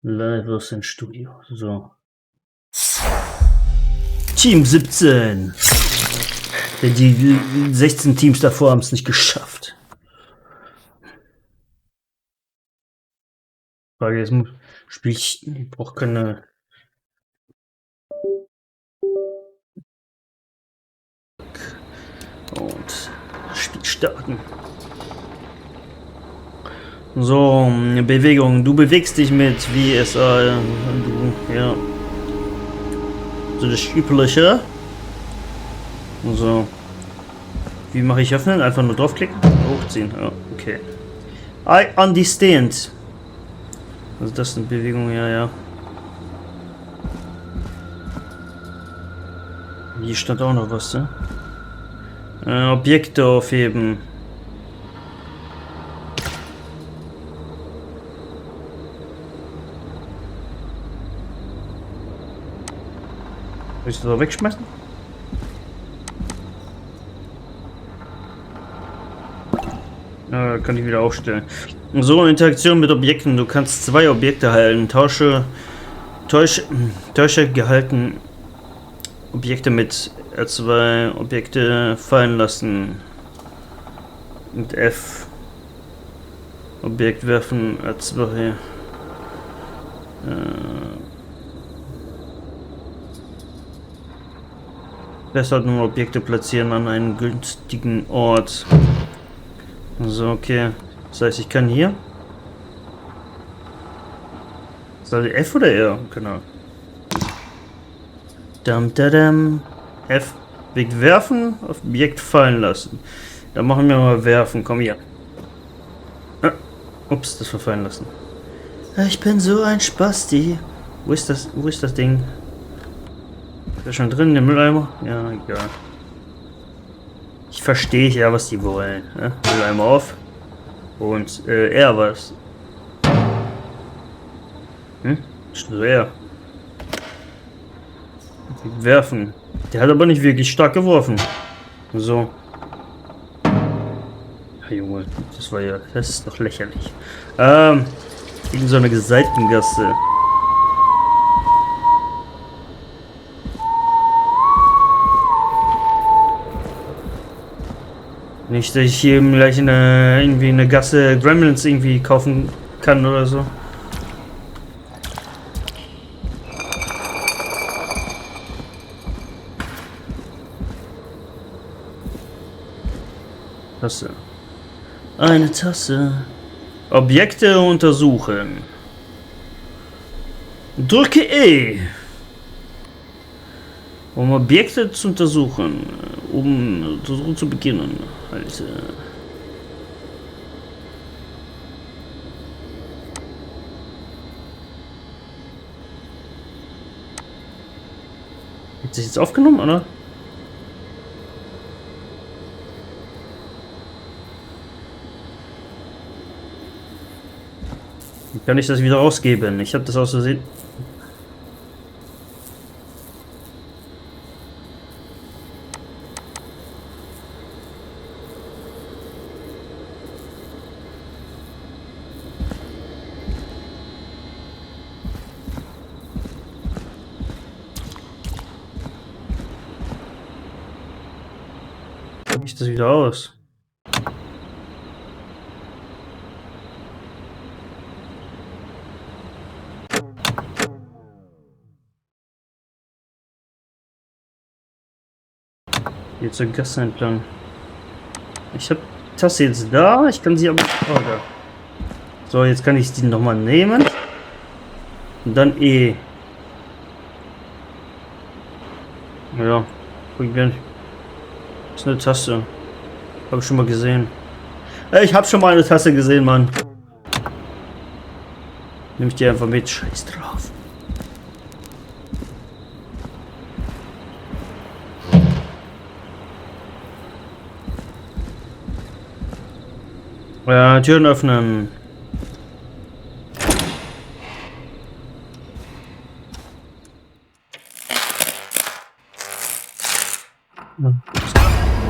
Live aus dem Studio. So. Team 17. Denn die 16 Teams davor haben es nicht geschafft. Frage ist, spiel ich brauche keine. Und Spiel starten. So, Bewegung. Du bewegst dich mit VSA. Du, ja. So das Übliche. So. Wie mache ich öffnen? Einfach nur draufklicken? Hochziehen. Ja, okay. I understand. Also das ist eine Bewegung, ja, ja. Hier stand auch noch was, ne? Objekte aufheben. Soll ich das da wegschmeißen? Kann ich wieder aufstellen. So, Interaktion mit Objekten. Du kannst 2 Objekte halten. Tausche gehalten Objekte mit R2 Objekte fallen lassen. Mit F. Objekt werfen R2. Festhalten Objekte platzieren an einen günstigen Ort. So, okay. Das heißt, ich kann hier. Soll die F oder R? Genau. F. Objekt werfen, Objekt fallen lassen. Dann machen wir mal werfen. Komm hier. Ups, das verfallen lassen. Ich bin so ein Spasti. Wo ist das? Wo ist das Ding? Ist das schon drin, der Mülleimer? Ja, egal. Ich verstehe ja, was die wollen. Ne? Mülleimer auf. Und er was. So er. Werfen. Der hat aber nicht wirklich stark geworfen. So. Ja, Junge, das war ja. Das ist doch lächerlich. Irgend so eine Seitengasse. Nicht, dass ich hier gleich irgendwie eine Gasse Gremlins irgendwie kaufen kann oder so. Tasse. Eine Tasse. Objekte untersuchen. Drücke E. Um Objekte zu untersuchen. Um zu beginnen. Also. Hat sich jetzt aufgenommen, oder? Wie kann ich das wieder rausgeben? Ich habe das aus Versehen. Wie sieht das wieder aus? Jetzt zur Gasse entlang. Ich habe die Tasse jetzt da. Ich kann sie aber. Oh, da. So, jetzt kann ich die nochmal nehmen. Und dann E. Ja, probieren. Das ist eine Tasse. Habe ich schon mal gesehen. Ich habe schon mal eine Tasse gesehen, Mann. Nimm ich die einfach mit. Scheiß drauf. Ja, Türen öffnen.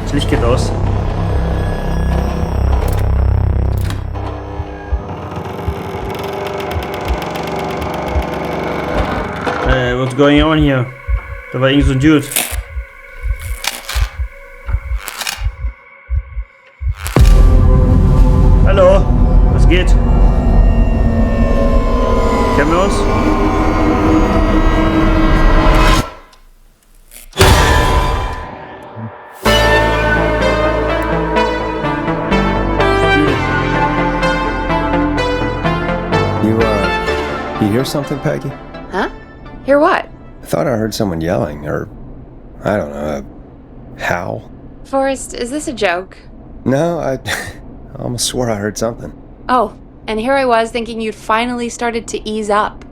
Das Licht geht aus. going on here? Da war irgend so ein Dude. Hallo, was geht? Kennen wir uns? You hear something, Peggy? Huh? Hear what? I thought I heard someone yelling, or, I don't know, a howl. Forrest, is this a joke? No, I almost swore I heard something. Oh, and here I was thinking you'd finally started to ease up.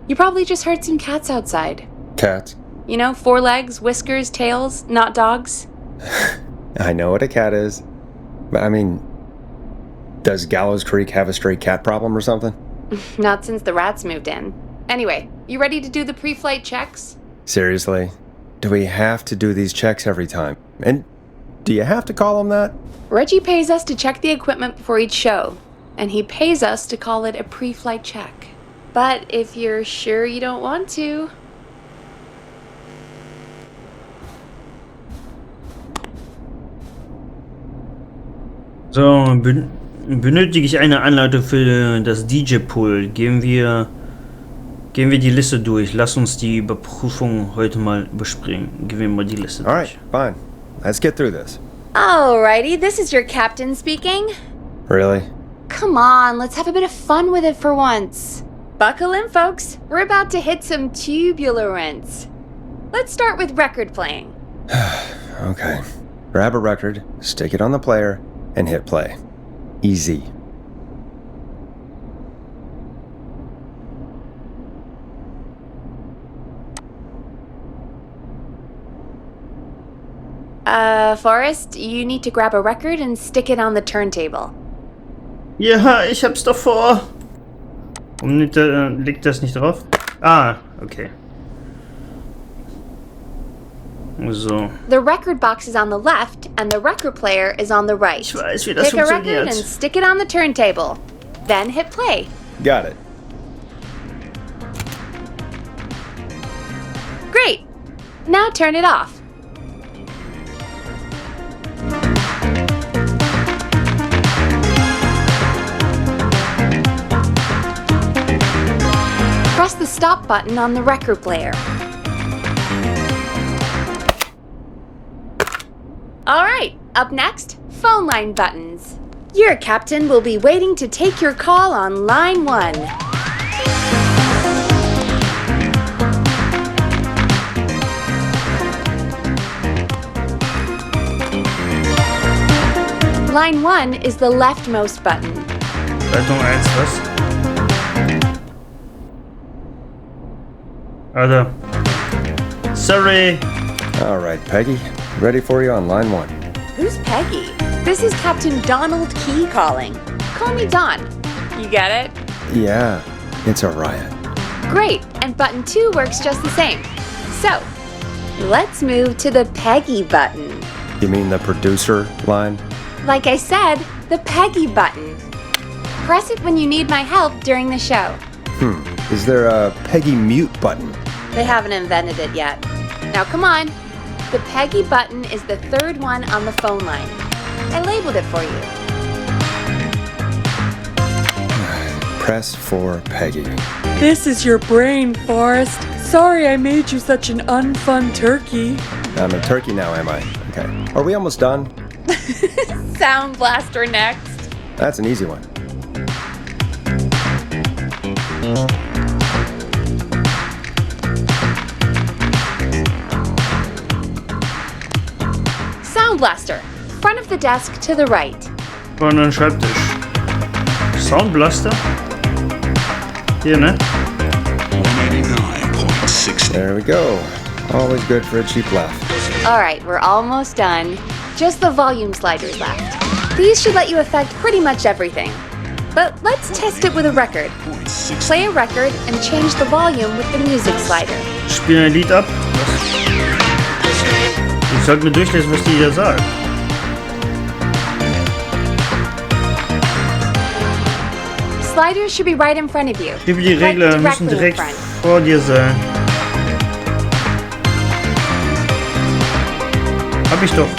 You probably just heard some cats outside. Cats? You know, 4 legs, whiskers, tails, not dogs. I know what a cat is, but I mean, does Gallows Creek have a stray cat problem or something? Not since the rats moved in. Anyway, you ready to do the pre-flight checks? Seriously? Do we have to do these checks every time? And do you have to call them that? Reggie pays us to check the equipment before each show, and he pays us to call it a pre-flight check. But if you're sure you don't want to... So, benötige ich eine Anleitung für das DJ-Pool. Gehen wir die Liste durch. Lass uns die Überprüfung heute mal überspringen. Gehen wir mal die Liste durch. Alright, fine. Let's get through this. Alrighty, this is your captain speaking. Really? Come on, let's have a bit of fun with it for once. Buckle in, folks. We're about to hit some tubular rents. Let's start with record playing. Okay. Grab a record, stick it on the player, and hit play. Easy. Forrest, you need to grab a record and stick it on the turntable. Ja, ich hab's doch vor. Warum liegt das nicht drauf? Ah, okay. So. The record box is on the left and the record player is on the right. Ich weiß, wie das Pick a record funktioniert. and stick it on the turntable. Then hit play. Got it. Great. Now turn it off. Press the stop button on the record player. Alright, up next, phone line buttons. Your captain will be waiting to take your call on line 1. Line 1 is the leftmost button. Leitung 1, was? Alter. Sorry. Alright, Peggy. Ready for you on line 1. Who's Peggy? This is Captain Donald Key calling. Call me Don. You get it? Yeah, it's a riot. Great, and button 2 works just the same. So, let's move to the Peggy button. You mean the producer line? Like I said, the Peggy button. Press it when you need my help during the show. Is there a Peggy mute button? They haven't invented it yet. Now come on. The Peggy button is the 3rd one on the phone line. I labeled it for you. Press for Peggy. This is your brain, Forrest. Sorry I made you such an unfun turkey. I'm a turkey now, am I? Okay. Are we almost done? Sound Blaster next. That's an easy one. Sound Blaster. Front of the desk to the right. Vorne an den Schreibtisch. Sound Blaster? Hier, ne? 99.6. There we go. Always good for a cheap laugh. Alright, we're almost done. Just the volume sliders left. These should let you affect pretty much everything. But let's test it with a record. Play a record and change the volume with the music slider. Spielen ein Lied ab. Was? Ich sollte mir durchlesen, was die hier sagt. Sliders should be right in front of you. Die Regler müssen direkt vor dir sein. Hab ich doch.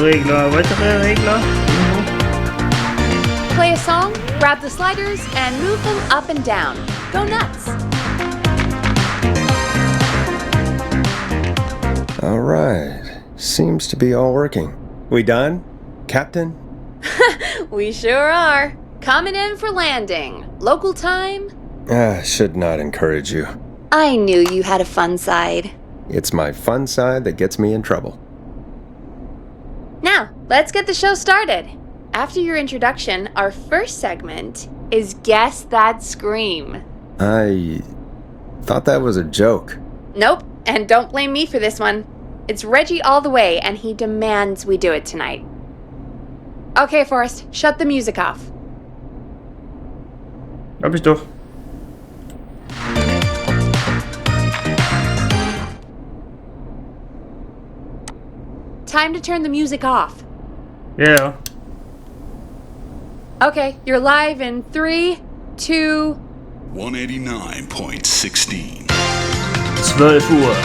Regler. Weitere Regler? Play a song, grab the sliders, and move them up and down. Go nuts! All right. Seems to be all working. We done, Captain? We sure are. Coming in for landing. Local time? Should not encourage you. I knew you had a fun side. It's my fun side that gets me in trouble. Now, let's get the show started. After your introduction, our first segment is Guess That Scream. I thought that was a joke. Nope, and don't blame me for this one. It's Reggie all the way, and he demands we do it tonight. Okay, Forrest, shut the music off. Hab ich doch. Time to turn the music off. Ja. Okay, you're live in 3, 2... 189.16. 12 Uhr.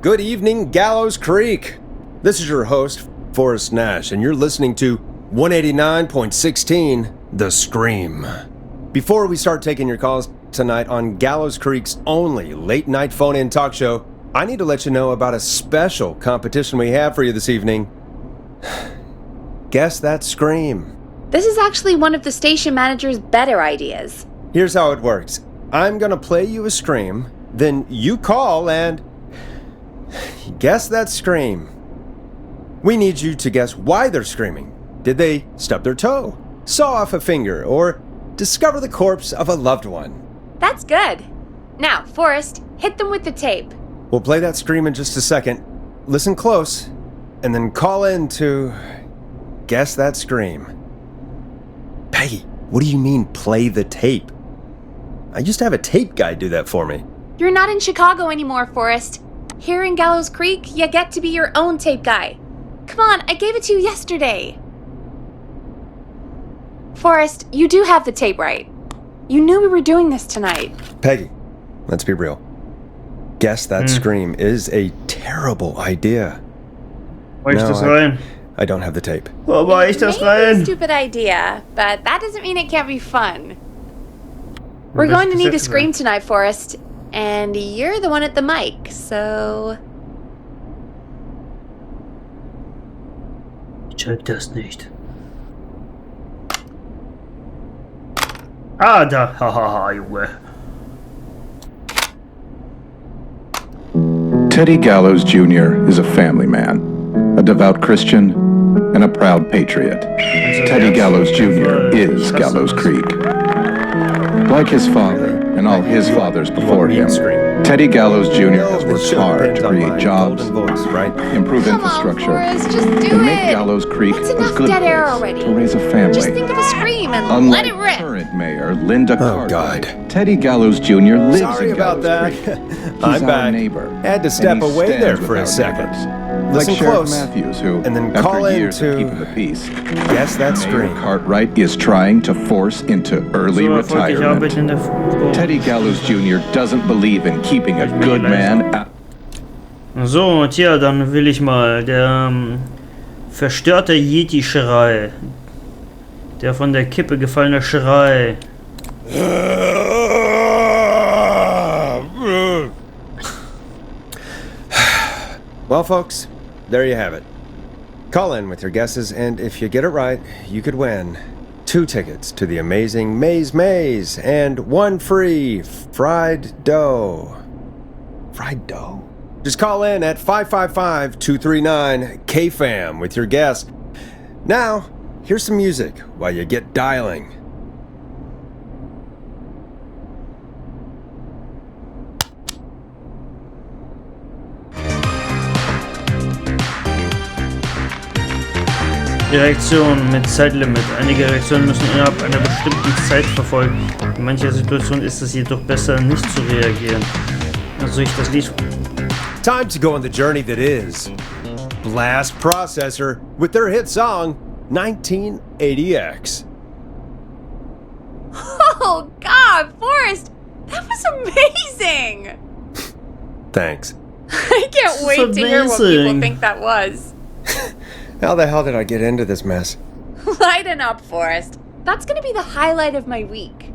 Good evening, Gallows Creek. This is your host, Forrest Nash, and you're listening to 189.16, The Scream. Before we start taking your calls tonight on Gallows Creek's only late-night phone-in talk show, I need to let you know about a special competition we have for you this evening. Guess That Scream. This is actually one of the station manager's better ideas. Here's how it works. I'm gonna play you a scream, then you call and guess that scream. We need you to guess why they're screaming. Did they stub their toe, saw off a finger, or discover the corpse of a loved one? That's good. Now, Forrest, hit them with the tape. We'll play that scream in just a second. Listen close, and then call in to guess that scream. Peggy, what do you mean play the tape? I used to have a tape guy do that for me. You're not in Chicago anymore, Forrest. Here in Gallows Creek, you get to be your own tape guy. Come on, I gave it to you yesterday. Forrest, you do have the tape right. You knew we were doing this tonight. Peggy, let's be real. Guess that scream is a terrible idea. War ich das rein? I don't have the tape. Wo war ich das Maybe a rein? stupid idea, but that doesn't mean it can't be fun. We're going to need a scream tonight, Forrest, and you're the one at the mic, so... Check das nicht. Ah, da. Hahaha, Junge. Teddy Gallows Jr. is a family man, a devout Christian, and a proud patriot. Teddy Gallows Jr. is Gallows Creek. Like his father and all his fathers before him, Teddy Gallows Jr. has worked hard to create jobs, improve infrastructure, Forrest, just do and make it. Gallows Creek That's a enough good dead air place already. to raise a family. Just think of a scream and let Unlike it rip. current mayor Linda Carter, God. Teddy Gallows Jr. lives Sorry in about Gallows that. Creek. He's I'm our back. neighbor. Had to and step he away stands there with for a our second. neighbors. Listen Like Sheriff close, Matthews, who, and then after call in years to of keeping the peace, guess that Mayor scream. Cartwright is trying to force into early So erfolgreich Arbeit in retirement. der... Teddy Gallows Jr. doesn't believe in keeping a good man out. So, tja, dann will ich mal. Der verstörte Yeti-Schrei. Der von der Kippe gefallene Schrei. Well, folks, there you have it. Call in with your guesses, and if you get it right, you could win 2 tickets to the amazing Maze Maze and 1 free fried dough. Fried dough? Just call in at 555-239-KFAM with your guess. Now, here's some music while you get dialing. Die Reaktion mit Zeitlimit. Einige Reaktionen müssen innerhalb einer bestimmten Zeit verfolgen. In mancher Situation ist es jedoch besser, nicht zu reagieren. Also ich das Lied... Time to go on the journey that is Blast Processor with their hit song 1980X. Oh, God, Forrest, that was amazing. Thanks. I can't wait to hear what people think that was. How the hell did I get into this mess? Lighten up, Forrest. That's gonna be the highlight of my week.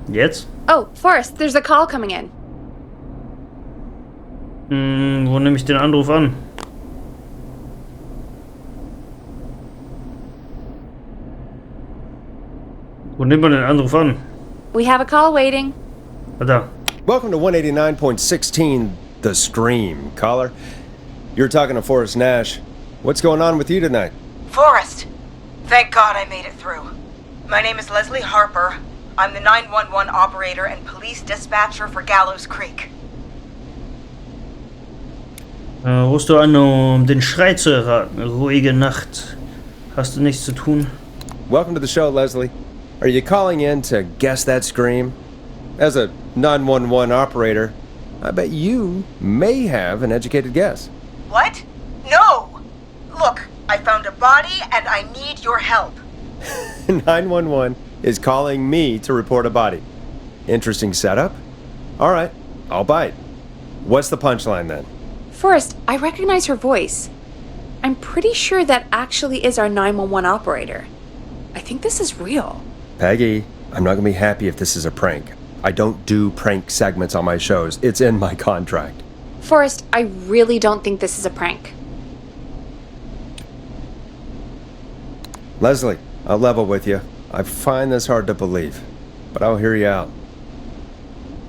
Jetzt? Oh, Forrest, there's a call coming in. Wo nehme ich den Anruf an? Wo nimmt man den Anruf an? We have a call waiting. Da. Welcome to 189.16, The Scream. Caller, you're talking to Forrest Nash. What's going on with you tonight? Forrest! Thank God I made it through. My name is Leslie Harper. I'm the 911 operator and police dispatcher for Gallows Creek. Rufst du an, um den Schrei zu erraten? Ruhige Nacht. Hast du nichts zu tun? Welcome to the show, Leslie. Are you calling in to guess that scream? As a 911 operator, I bet you may have an educated guess. What? No! Look, I found a body and I need your help. 911 is calling me to report a body. Interesting setup. All right, I'll bite. What's the punchline then? Forrest, I recognize her voice. I'm pretty sure that actually is our 911 operator. I think this is real. Peggy, I'm not gonna be happy if this is a prank. I don't do prank segments on my shows. It's in my contract. Forrest, I really don't think this is a prank. Leslie, I'll level with you. I find this hard to believe, but I'll hear you out.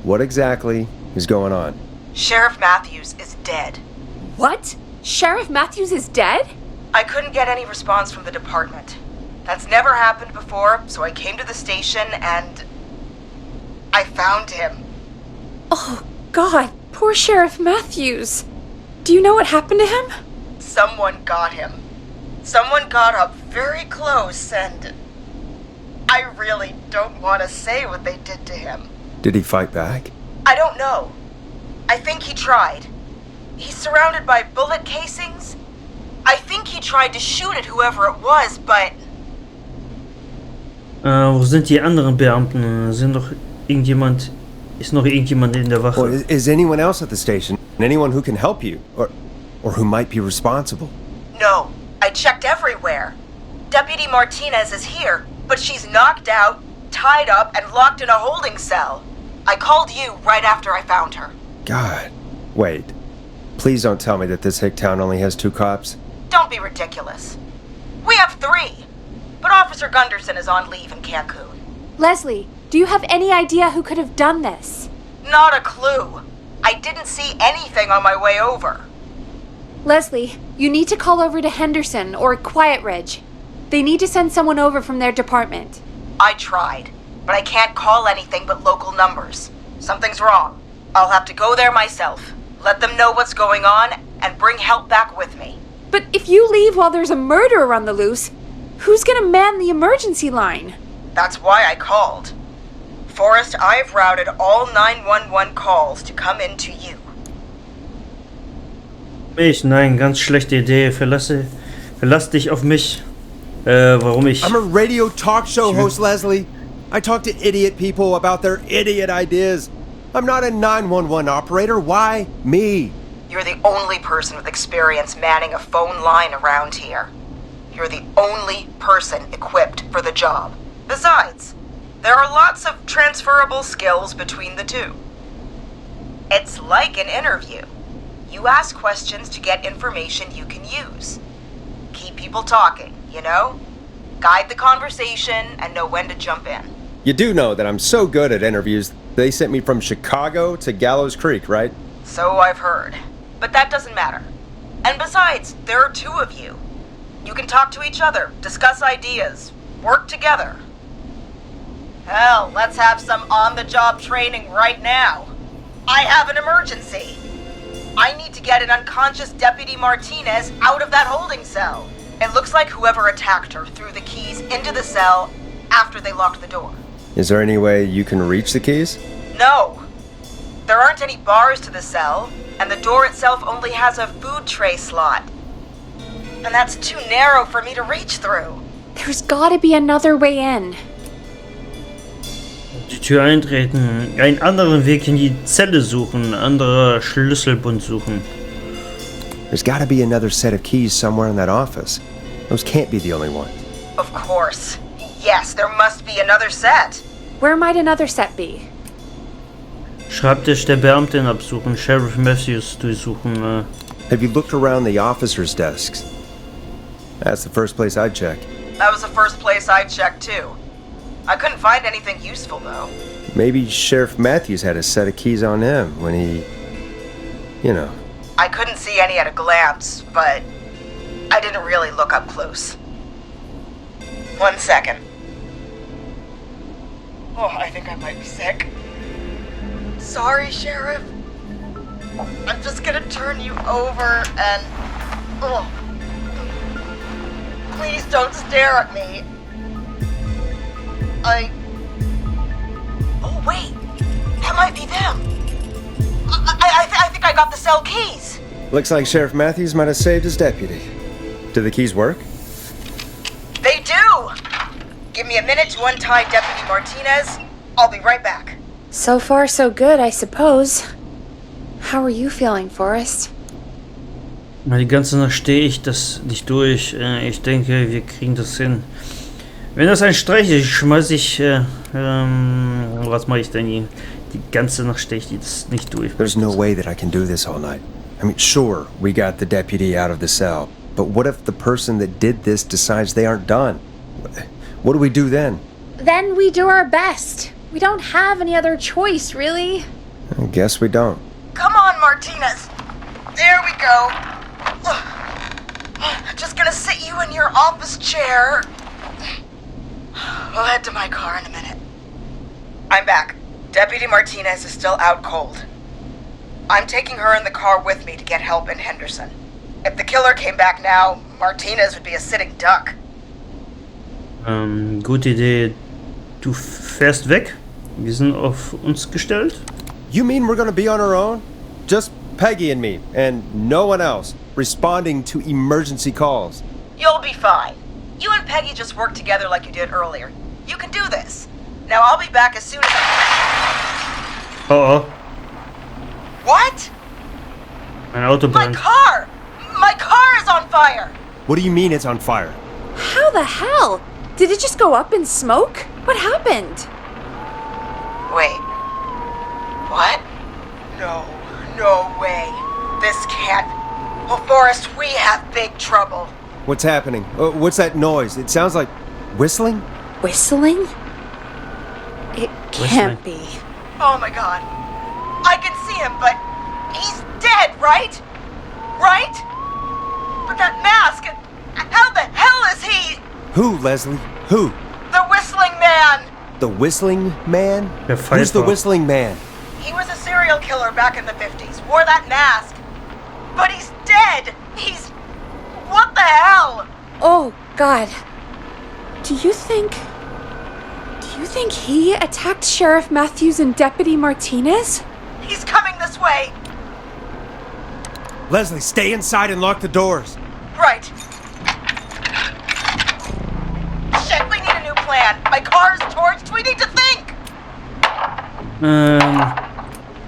What exactly is going on? Sheriff Matthews is dead. What? Sheriff Matthews is dead? I couldn't get any response from the department. That's never happened before, so I came to the station and I found him. Oh, God, poor Sheriff Matthews. Do you know what happened to him? Someone got him. Someone got up very close and I really don't want to say what they did to him. Did he fight back? I don't know. I think he tried. He's surrounded by bullet casings. I think he tried to shoot at whoever it was, but... Wo sind die anderen Beamten? Ist noch irgendjemand in der Wache? Well, is anyone else at the station? Anyone who can help you? Or who might be responsible? No, I checked everywhere. Deputy Martinez is here, but she's knocked out, tied up, and locked in a holding cell. I called you right after I found her. God. Wait. Please don't tell me that this hick town only has 2 cops. Don't be ridiculous. We have 3. But Officer Gunderson is on leave in Cancun. Leslie, do you have any idea who could have done this? Not a clue. I didn't see anything on my way over. Leslie, you need to call over to Henderson or Quiet Ridge. They need to send someone over from their department. I tried, but I can't call anything but local numbers. Something's wrong. I'll have to go there myself, let them know what's going on, and bring help back with me. But if you leave while there's a murderer on the loose, who's gonna man the emergency line? That's why I called. Forrest, I've routed all 911 calls to come in to you. Nein, ganz schlechte Idee. Verlass dich auf mich. Warum ich... I'm a radio talk show host, Leslie. I talk to idiot people about their idiot ideas. I'm not a 911 operator. Why me? You're the only person with experience manning a phone line around here. You're the only person equipped for the job. Besides, there are lots of transferable skills between the two. It's like an interview. You ask questions to get information you can use. Keep people talking, you know? Guide the conversation and know when to jump in. You do know that I'm so good at interviews, they sent me from Chicago to Gallows Creek, right? So I've heard. But that doesn't matter. And besides, there are 2 of you. You can talk to each other, discuss ideas, work together. Hell, let's have some on-the-job training right now. I have an emergency. I need to get an unconscious Deputy Martinez out of that holding cell. It looks like whoever attacked her threw the keys into the cell after they locked the door. Is there any way you can reach the keys? No. There aren't any bars to the cell, and the door itself only has a food tray slot. And that's too narrow for me to reach through. There's gotta be another way in. Die Tür eintreten. Einen anderen Weg in die Zelle suchen. Anderer Schlüsselbund suchen. There's gotta be another set of keys somewhere in that office. Those can't be the only one. Of course. Yes, there must be another set. Where might another set be? Schreibtisch der Beamtin absuchen. Sheriff Matthews durchsuchen. Have you looked around the officers' desks? That's the first place I'd check. That was the first place I checked too. I couldn't find anything useful though. Maybe Sheriff Matthews had a set of keys on him when he... You know. I couldn't see any at a glance, but I didn't really look up close. 1 second. Oh, I think I might be sick. Sorry, Sheriff. I'm just gonna turn you over and... Oh. Please don't stare at me. Oh, wait. That might be them. I think I got the cell keys. Looks like Sheriff Matthews might have saved his deputy. Do the keys work? They do! Give me a minute to untie Deputy Martinez. I'll be right back. So far, so good, I suppose. How are you feeling, Forrest? Na, die ganze Nacht stehe ich das nicht durch. Ich denke, wir kriegen das hin. Wenn das ein Streich ist, schmeiß ich... was mache ich denn hier? Die ganze Nacht stehe ich das nicht durch. There's no way that I can do this all night. I mean, sure, we got the deputy out of the cell. But what if the person that did this decides they aren't done? What do we do then? Then we do our best. We don't have any other choice, really. I guess we don't. Come on, Martinez. There we go. Just gonna sit you in your office chair. We'll head to my car in a minute. I'm back. Deputy Martinez is still out cold. I'm taking her in the car with me to get help in Henderson. If the killer came back now, Martinez would be a sitting duck. Gute Idee. Du fährst weg? Wir sind auf uns gestellt? You mean we're gonna be on our own? Just Peggy and me, and no one else, responding to emergency calls. You'll be fine. You and Peggy just work together like you did earlier. You can do this. Now I'll be back as soon as I... Oh. What? Mein Auto My brennt. car! My car is on fire! What do you mean it's on fire? How the hell? Did it just go up in smoke? What happened? Wait. What? No way. This can't... Well, Forrest, we have big trouble. What's happening? What's that noise? It sounds like whistling? Whistling? It can't be. Oh my god. I can see him, but he's dead, right? Right? But that mask, how the hell is he? Who, Leslie? Who? The Whistling Man! The Whistling Man? Der Who's the Pfeifer. Whistling Man? He was a serial killer back in the 50s, wore that mask. But he's dead! He's... What the hell? Oh, God. Do you think he attacked Sheriff Matthews and Deputy Martinez? He's coming this way! Leslie, stay inside and lock the doors. Right. Shit, we need a new plan. My car is torched. We need to think.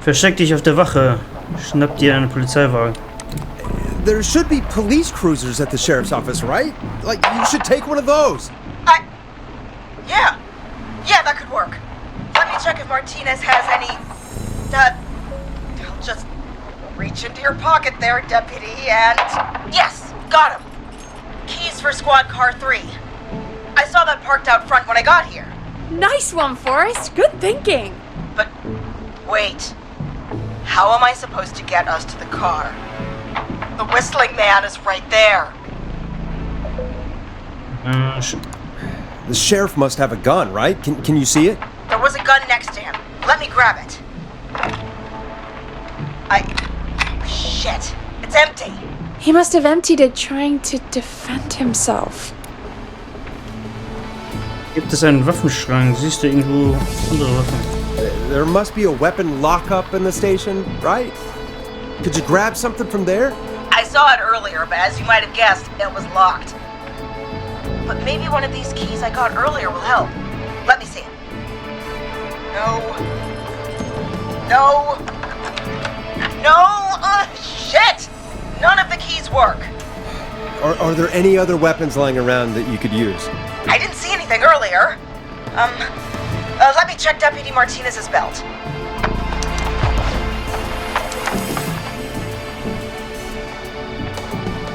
Versteck dich auf der Wache. Schnapp dir einen Polizeiwagen. There should be police cruisers at the sheriff's office, right? Like, you should take one of those. Yeah, that could work. Let me check if Martinez has any... I'll just reach into your pocket there, Deputy, and... Yes, got him. Keys for Squad Car 3. I saw that parked out front when I got here. Nice one, Forrest. Good thinking. But, wait. How am I supposed to get us to the car? The Whistling Man is right there. The sheriff must have a gun, right? Can you see it? There was a gun next to him. Let me grab it. Shit. It's empty. He must have emptied it trying to defend himself. Gibt es einen Waffenschrank? Siehst du irgendwo andere Waffen? There must be a weapon lockup in the station, right? Could you grab something from there? I saw it earlier, but as you might have guessed, it was locked. But maybe one of these keys I got earlier will help. Let me see it. No! Shit! None of the keys work. Are there any other weapons lying around that you could use? I didn't see anything earlier. Let me check Deputy Martinez's belt.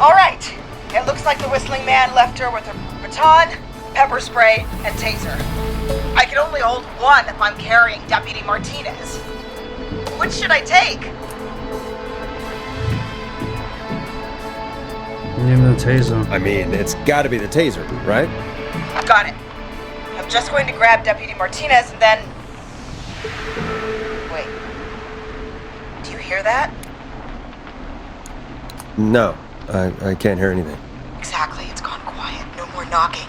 All right. It looks like the Whistling Man left her with her baton, pepper spray, and taser. I can only hold one if I'm carrying Deputy Martinez. Which should I take? Name the taser. I mean, it's gotta be the taser, right? Got it. I'm just going to grab Deputy Martinez and then... Wait. Do you hear that? No, I can't hear anything. Exactly. It's gone quiet. No more knocking.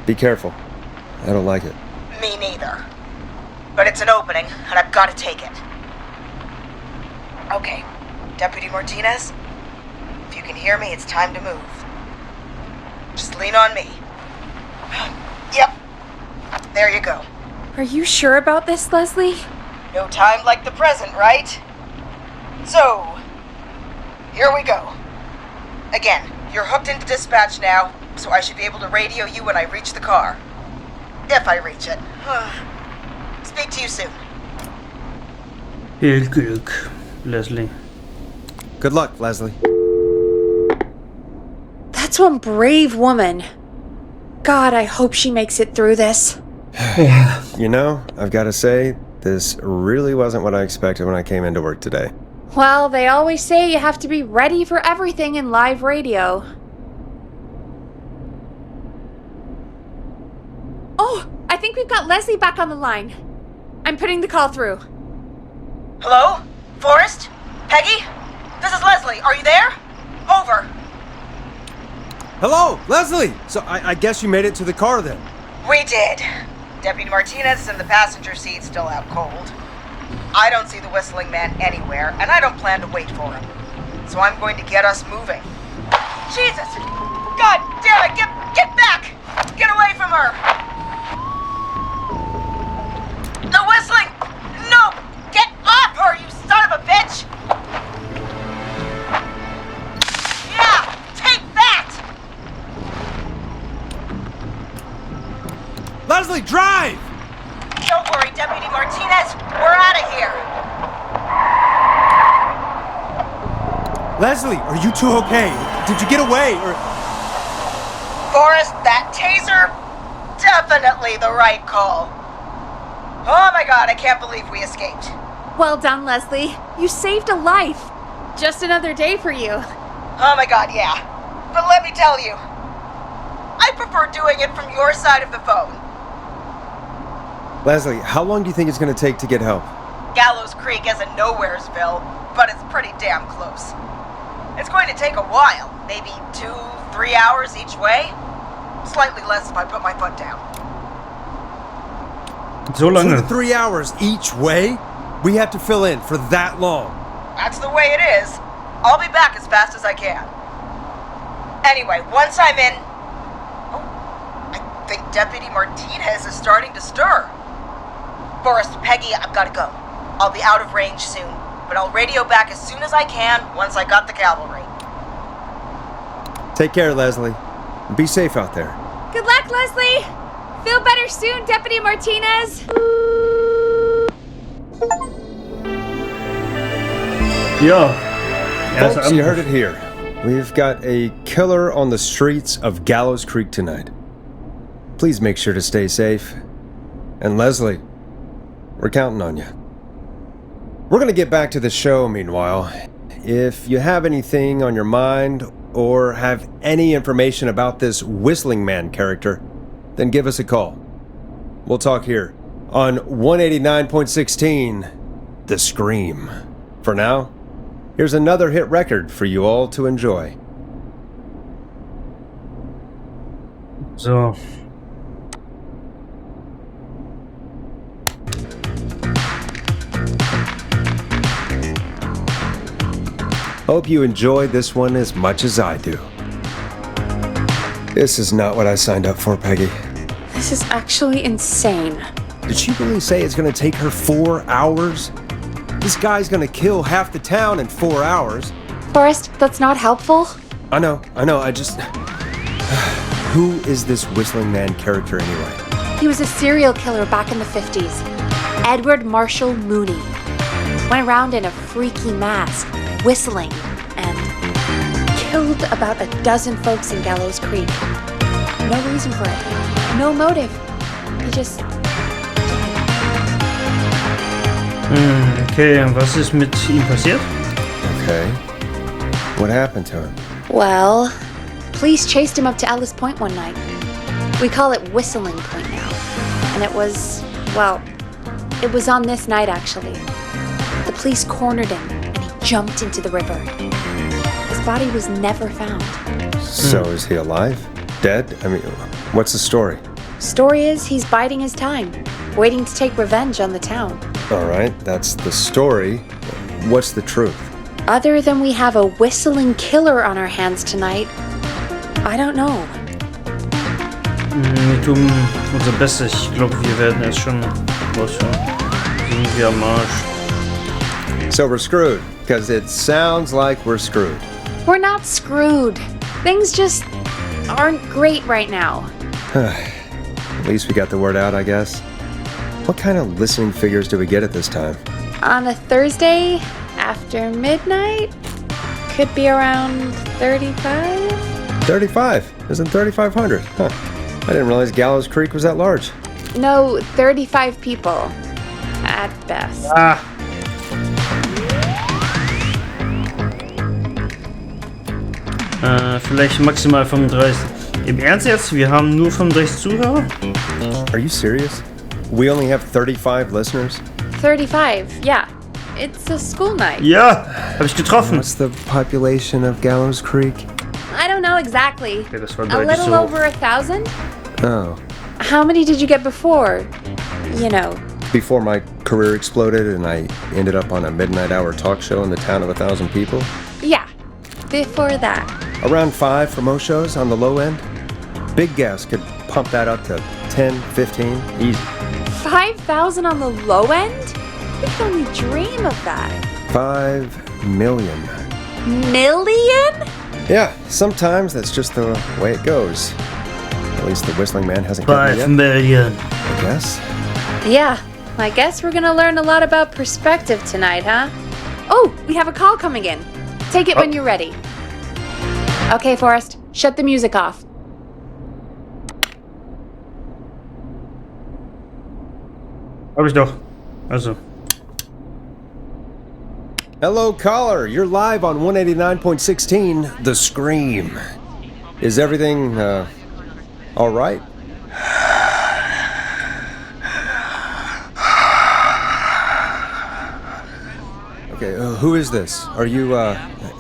Be careful. I don't like it. Me neither. But it's an opening, and I've got to take it. Okay, Deputy Martinez, if you can hear me, it's time to move. Just lean on me. Yep. There you go. Are you sure about this, Leslie? No time like the present, right? So, here we go. Again, you're hooked into dispatch now, so I should be able to radio you when I reach the car. If I reach it. Speak to you soon. Viel Glück, Leslie. Good luck, Leslie. That's one brave woman. God, I hope she makes it through this. You know, I've got to say, this really wasn't what I expected when I came into work today. Well, they always say you have to be ready for everything in live radio. Oh, I think we've got Leslie back on the line. I'm putting the call through. Hello? Forrest? Peggy? This is Leslie. Are you there? Over. Hello, Leslie! So I guess you made it to the car then. We did. Deputy Martinez is in the passenger seat, still out cold. I don't see the Whistling Man anywhere, and I don't plan to wait for him. So I'm going to get us moving. Jesus! God damn it! Get back! Get away from her! The Whistling! No! Get off her, you son of a bitch! Yeah! Take that! Leslie, drive! Don't worry, Deputy Martinez. We're out of here. Leslie, are you two okay? Did you get away, or... Forrest, that taser? Definitely the right call. Oh my god, I can't believe we escaped. Well done, Leslie. You saved a life. Just another day for you. Oh my god, yeah. But let me tell you, I prefer doing it from your side of the phone. Leslie, how long do you think it's going to take to get help? Gallows Creek isn't Nowheresville, but it's pretty damn close. It's going to take a while, maybe 2-3 hours each way. Slightly less if I put my foot down. So lange. 2 to 3 hours each way? We have to fill in for that long. That's the way it is. I'll be back as fast as I can. Anyway, once I'm in... Oh, I think Deputy Martinez is starting to stir. Forrest, Peggy, I've got to go. I'll be out of range soon, but I'll radio back as soon as I can once I got the cavalry. Take care, Leslie. Be safe out there. Good luck, Leslie. Feel better soon, Deputy Martinez. Ja. Folks, you heard it here. We've got a killer on the streets of Gallows Creek tonight. Please make sure to stay safe. And Leslie, we're counting on you. We're going to get back to the show meanwhile. If you have anything on your mind or have any information about this Whistling Man character, then give us a call. We'll talk here on 189.16, The Scream. For now, here's another hit record for you all to enjoy. So. Hope you enjoyed this one as much as I do. This is not what I signed up for, Peggy. This is actually insane. Did she really say it's gonna take her 4 hours? This guy's gonna kill half the town in 4 hours. Forrest, that's not helpful. I know, I just... Who is this Whistling Man character anyway? He was a serial killer back in the 50s. Edward Marshall Mooney. Went around in a freaky mask, whistling, and killed about a dozen folks in Gallows Creek. No reason for it. No motive. He just... Okay, was ist mit ihm passiert? Okay. What happened to him? Well, police chased him up to Ellis Point one night. We call it Whistling Point now. And it was, well, it was on this night actually. The police cornered him and he jumped into the river. His body was never found. So is he alive? Dead? I mean, what's the story? Story is he's biding his time, waiting to take revenge on the town. All right, that's the story. What's the truth? Other than we have a whistling killer on our hands tonight, I don't know. Wir tun unser Bestes. Ich glaube, wir werden es schon rausfinden. Sind wir am Arsch. So we're screwed, because it sounds like we're screwed. We're not screwed. Things just aren't great right now. At least we got the word out, I guess. What kind of listening figures do we get at this time? On a Thursday after midnight, could be around 35? 35? Isn't 3,500? Huh. I didn't realize Gallows Creek was that large. No, 35 people. At best. Vielleicht maximal 35. Im Ernst jetzt? Wir haben nur 35 Zuhörer? Are you serious? We only have 35 listeners? 35, yeah. It's a school night. Ja, habe ich getroffen. What's the population of Gallows Creek? I don't know exactly. Okay, das war A deutlich little so. over 1,000? Oh. How many did you get before? You know. Before my career exploded and I ended up on a midnight hour talk show in the town of 1,000 people? Yeah, before that. Around 5 for most shows on the low end. Big gas could pump that up to 10, 15, easy. 5,000 on the low end? We could only dream of that. 5 million. Million? Yeah, sometimes that's just the way it goes. At least the Whistling Man hasn't got me 5 yet, million. I guess. Yeah, I guess we're gonna learn a lot about perspective tonight, huh? Oh, we have a call coming in. Take it when you're ready. Okay, Forrest, shut the music off. Hab ich doch. Also. Hello, caller. You're live on 189.16, The Scream. Is everything, all right? Okay, who is this? Are you,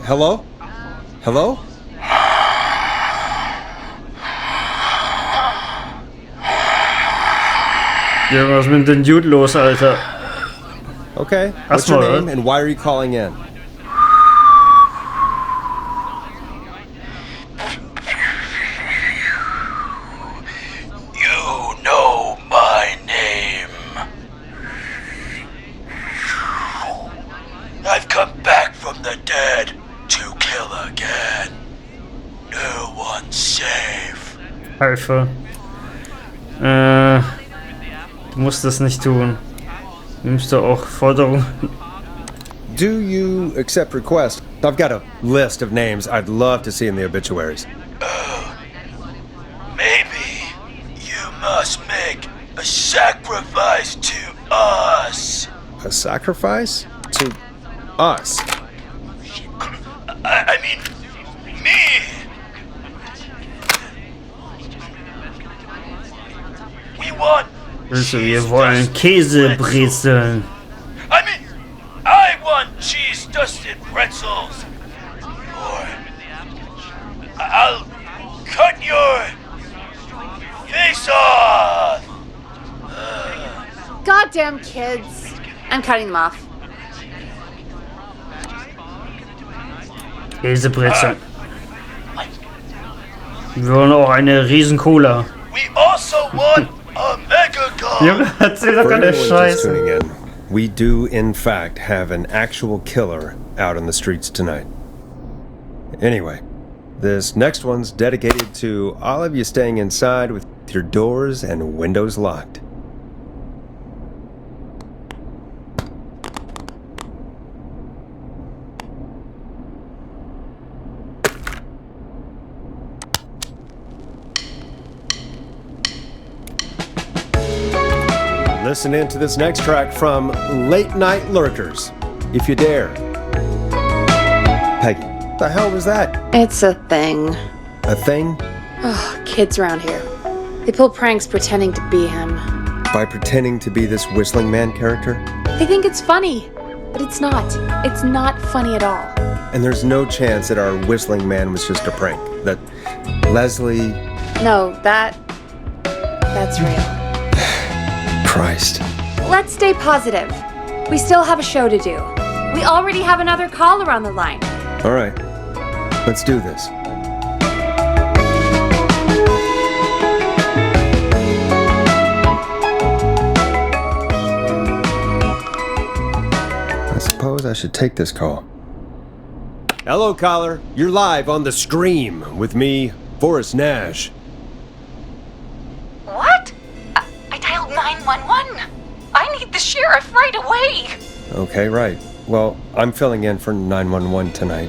hello? Hello? Ja, was ist mit dem Dude los, Alter? Okay, what's your name and why are you calling in? You know my name. I've come back from the dead to kill again. No one's safe. Hilfe. Du musst das nicht tun. Du musst da auch Forderungen. Do you accept requests? I've got a list of names I'd love to see in the obituaries. Maybe you must make a sacrifice to us. A sacrifice? To us? I mean, me. We want. Also, wir wollen Käsebrezeln. I mean, I want cheese-dusted pretzels. Or I'll cut your face off. Goddamn kids. I'm cutting them off. Käsebrezeln. Wir wollen auch eine riesen Cola. We also want a mega car. Junge, erzähl doch For keine anyone just Scheiße. tuning in, we do in fact have an actual killer out on the streets tonight. Anyway, this next one's dedicated to all of you staying inside with your doors and windows locked. Listen in to this next track from Late Night Lurkers, if you dare. Peggy, what the hell was that? It's a thing. A thing? Oh, kids around here. They pull pranks pretending to be him. By pretending to be this whistling man character? They think it's funny, but it's not. It's not funny at all. And there's no chance that our whistling man was just a prank. That Leslie... No, that's real. Christ. Let's stay positive. We still have a show to do. We already have another caller on the line. All right, let's do this. I suppose I should take this call. Hello, caller. You're live on The Scream with me, Forrest Nash. What? I dialed 911. I need the sheriff right away. Okay, right. Well, I'm filling in for 911 tonight.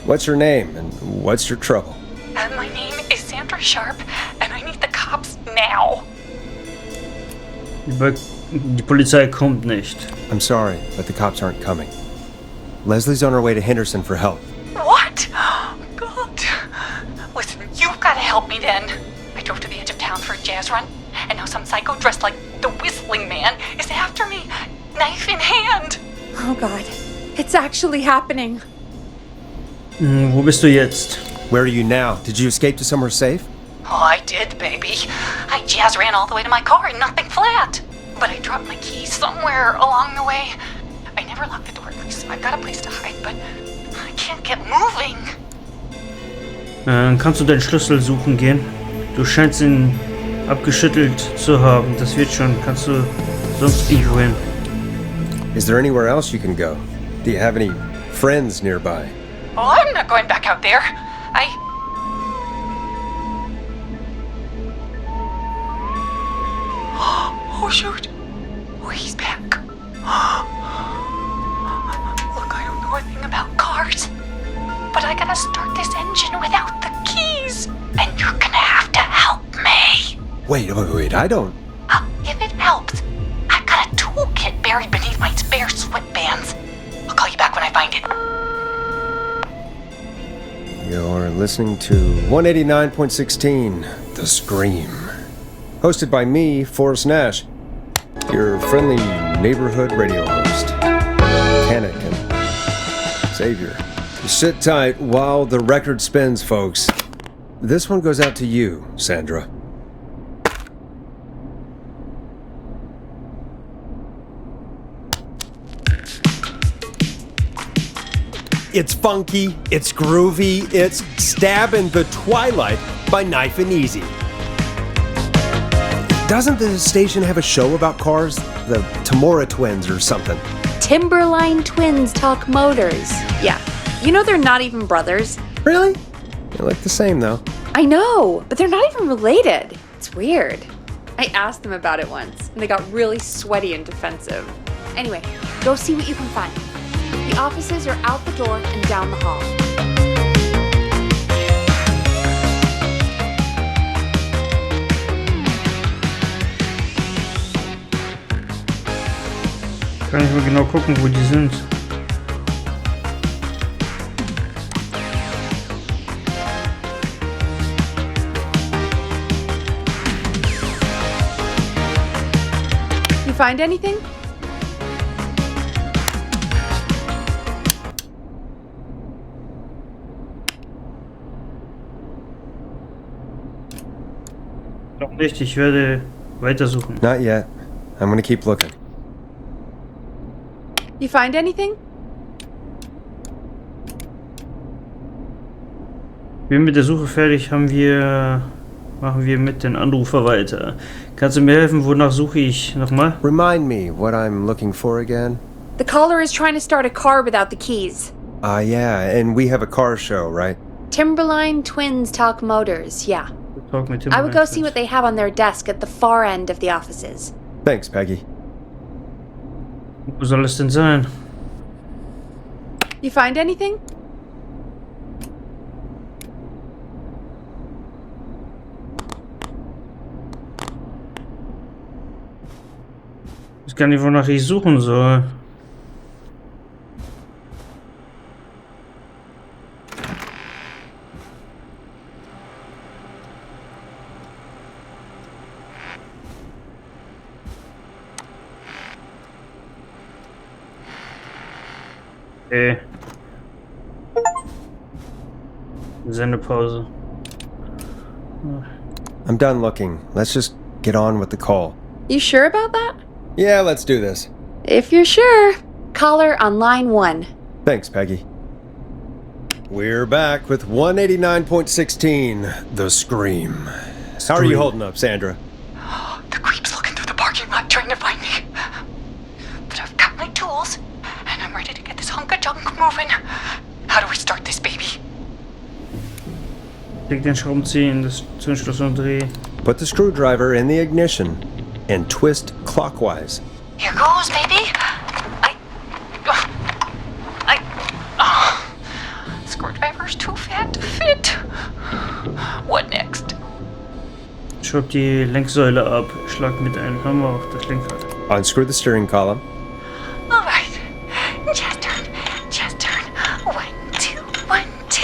What's your name and what's your trouble? My name is Sandra Sharp, and I need the cops now. Die Polizei kommt nicht. I'm sorry, but the cops aren't coming. Leslie's on her way to Henderson for help. What? God. Listen, you've got to help me then. I drove to the edge of town for a jazz run, and now some psycho dressed like the Whistling Man is after me, knife in hand. Oh God, it's actually happening. Wo bist du jetzt? Where are you now? Did you escape to somewhere safe? Oh, I did, baby. I jazz ran all the way to my car and nothing flat. But I dropped my keys somewhere along the way. I never locked the door, so I've got a place to hide, but I can't get moving. Kannst du deinen Schlüssel suchen gehen? Du scheinst ihn abgeschüttelt zu haben. Das wird schon. Kannst du sonst irgendwo hin? Is there anywhere else you can go? Do you have any friends nearby? Oh, I'm not going back out there. Oh, shoot. Oh, he's back. Look, I don't know a thing about cars, but I gotta start this engine without the keys. And you're gonna have to help me. Wait, I don't... If it helps, I've got a toolkit buried beneath my spare sweatbands. I'll call you back when I find it. You're listening to 189.16, The Scream. Hosted by me, Forrest Nash, your friendly neighborhood radio host. Mechanic and savior. Sit tight while the record spins, folks. This one goes out to you, Sandra. It's funky, it's groovy, it's Stab in the Twilight by Knife and Easy. Doesn't the station have a show about cars? The Tamora twins or something? Timberline twins talk motors. Yeah, you know they're not even brothers. Really? They look the same though. I know, but they're not even related. It's weird. I asked them about it once, and they got really sweaty and defensive. Anyway, go see what you can find. The offices are out the door and down the hall. Kann ich mal genau gucken, wo die sind. You find anything? Noch nicht, ich werde weitersuchen. Not yet. I'm gonna keep looking. You find anything? Wir mit der Suche fertig, machen wir mit den Anrufer weiter. Kannst du mir helfen? Wonach suche ich? Nochmal? Remind me what I'm looking for again? The caller is trying to start a car without the keys. Yeah, and we have a car show, right? Timberline Twins Talk Motors, yeah. Talk mit I would go see what they have on their desk at the far end of the offices. Thanks, Peggy. Wo soll es denn sein? You find anything? Ich weiß gar nicht, wonach ich suchen soll. Sendepause. I'm done looking. Let's just get on with the call. You sure about that? Yeah, let's do this. If you're sure. Caller on line 1. Thanks, Peggy. We're back with 189.16, The Scream. How are you holding up, Sandra? The creep's looking through the parking lot trying to find me. But I've got my tools, and I'm ready to get this hunk of junk moving. How do we start this baby? Leg den Schraubenzieher in das Zündschloss und dreh. Put the screwdriver in the ignition and twist clockwise. Here goes, baby. Screwdriver's too fat to fit. What next? Schraub die Lenksäule ab. Schlag mit einem Hammer auf das Lenkrad. Unscrew the steering column. All right. Just turn. Just turn. 1, 2, 1, 2.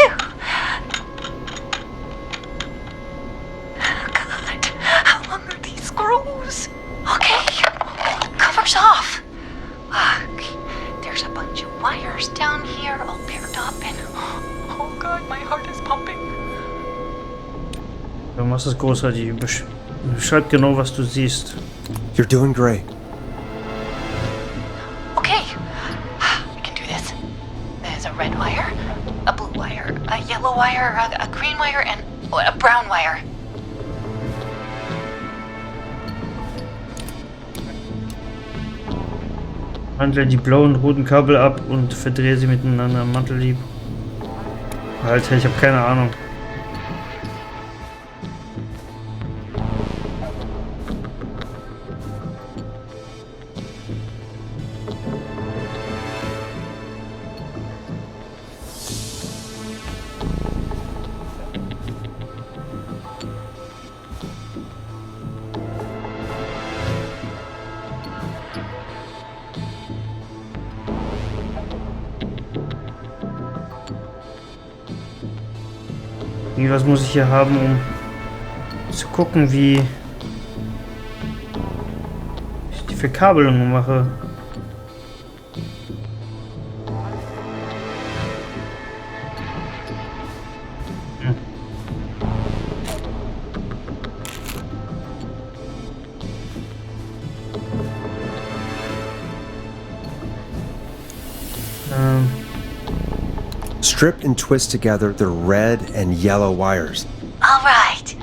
God, how long are these screws? Okay. Cover's off. Okay. There's a bunch of wires down here all paired up and... Oh God, my heart is pumping. Du machst das großartig. Beschreib genau, was du siehst. You're doing great. Okay, we can do this. There's a red wire, a blue wire, a yellow wire, a green wire, and a brown wire. Handle die blauen und roten Kabel ab und verdrehe sie miteinander am Mantellieb. Alter, ich habe keine Ahnung. Was muss ich hier haben, um zu gucken, wie ich die Verkabelung mache? Strip and twist together the red and yellow wires. All right,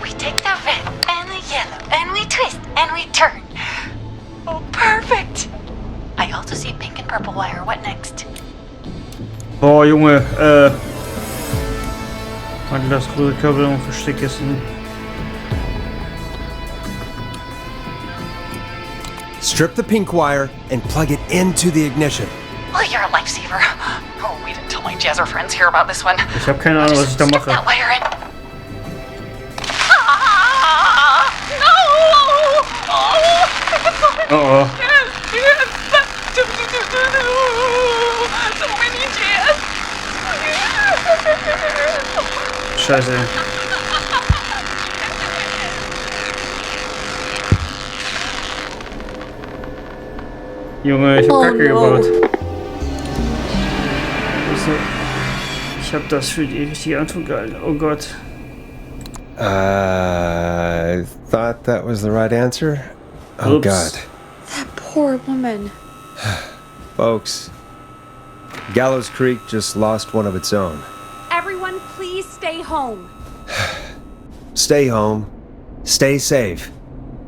we take the red and the yellow and we twist and we turn. Oh, perfect. I also see pink and purple wire. What next? Boah, Junge, warte, das rote Kabel und versteck es in. Strip the pink wire and plug it into the ignition. Oh, you're a lifesaver. Oh, wait until my jazzer friends hear about this one. Ich habe keine Ahnung, was ich da Stick mache. that wire in. Ah, no! Oh oh. So many jazz. Scheiße. Junge, ich hab Kacke gebaut. Ich hab das für die richtige Antwort gehalten. Oh Gott. I thought that was the right answer. Oh Oops. God. That poor woman. Folks, Gallows Creek just lost one of its own. Everyone, please stay stay home. Stay home, stay safe,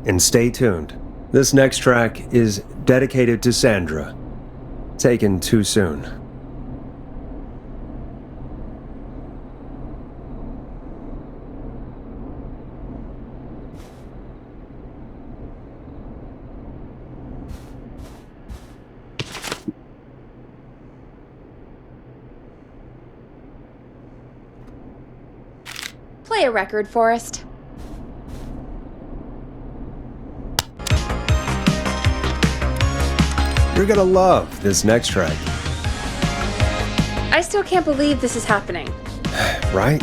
and stay tuned. This next track is dedicated to Sandra. Taken too soon. Play a record, Forrest. You're gonna love this next track. I still can't believe this is happening. Right?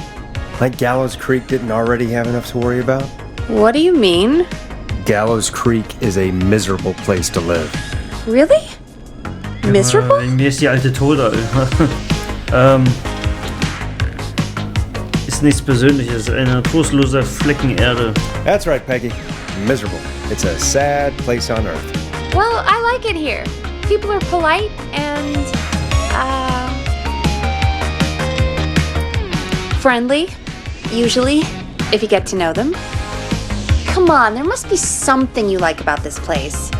Like Gallows Creek didn't already have enough to worry about? What do you mean? Gallows Creek is a miserable place to live. Really? Miserable? Mir ist die alte Tode. Ist nichts Persönliches, eine trostlose Flecken Erde. That's right, Peggy. Miserable. It's a sad place on Earth. Well, I like it here. People are polite and, friendly, usually, if you get to know them. Come on, there must be something you like about this place.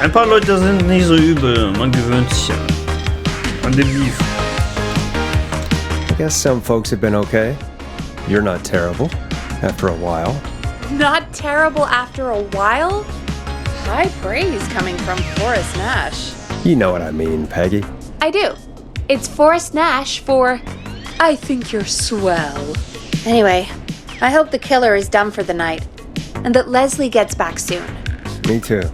Ein paar Leute sind nicht so übel, man gewöhnt sich an den Beef. I guess some folks have been okay. You're not terrible after a while. Not terrible after a while? High praise coming from Forrest Nash. You know what I mean, Peggy. I do. It's Forrest Nash for I think you're swell. Anyway, I hope the killer is done for the night, and that Leslie gets back soon. Me too.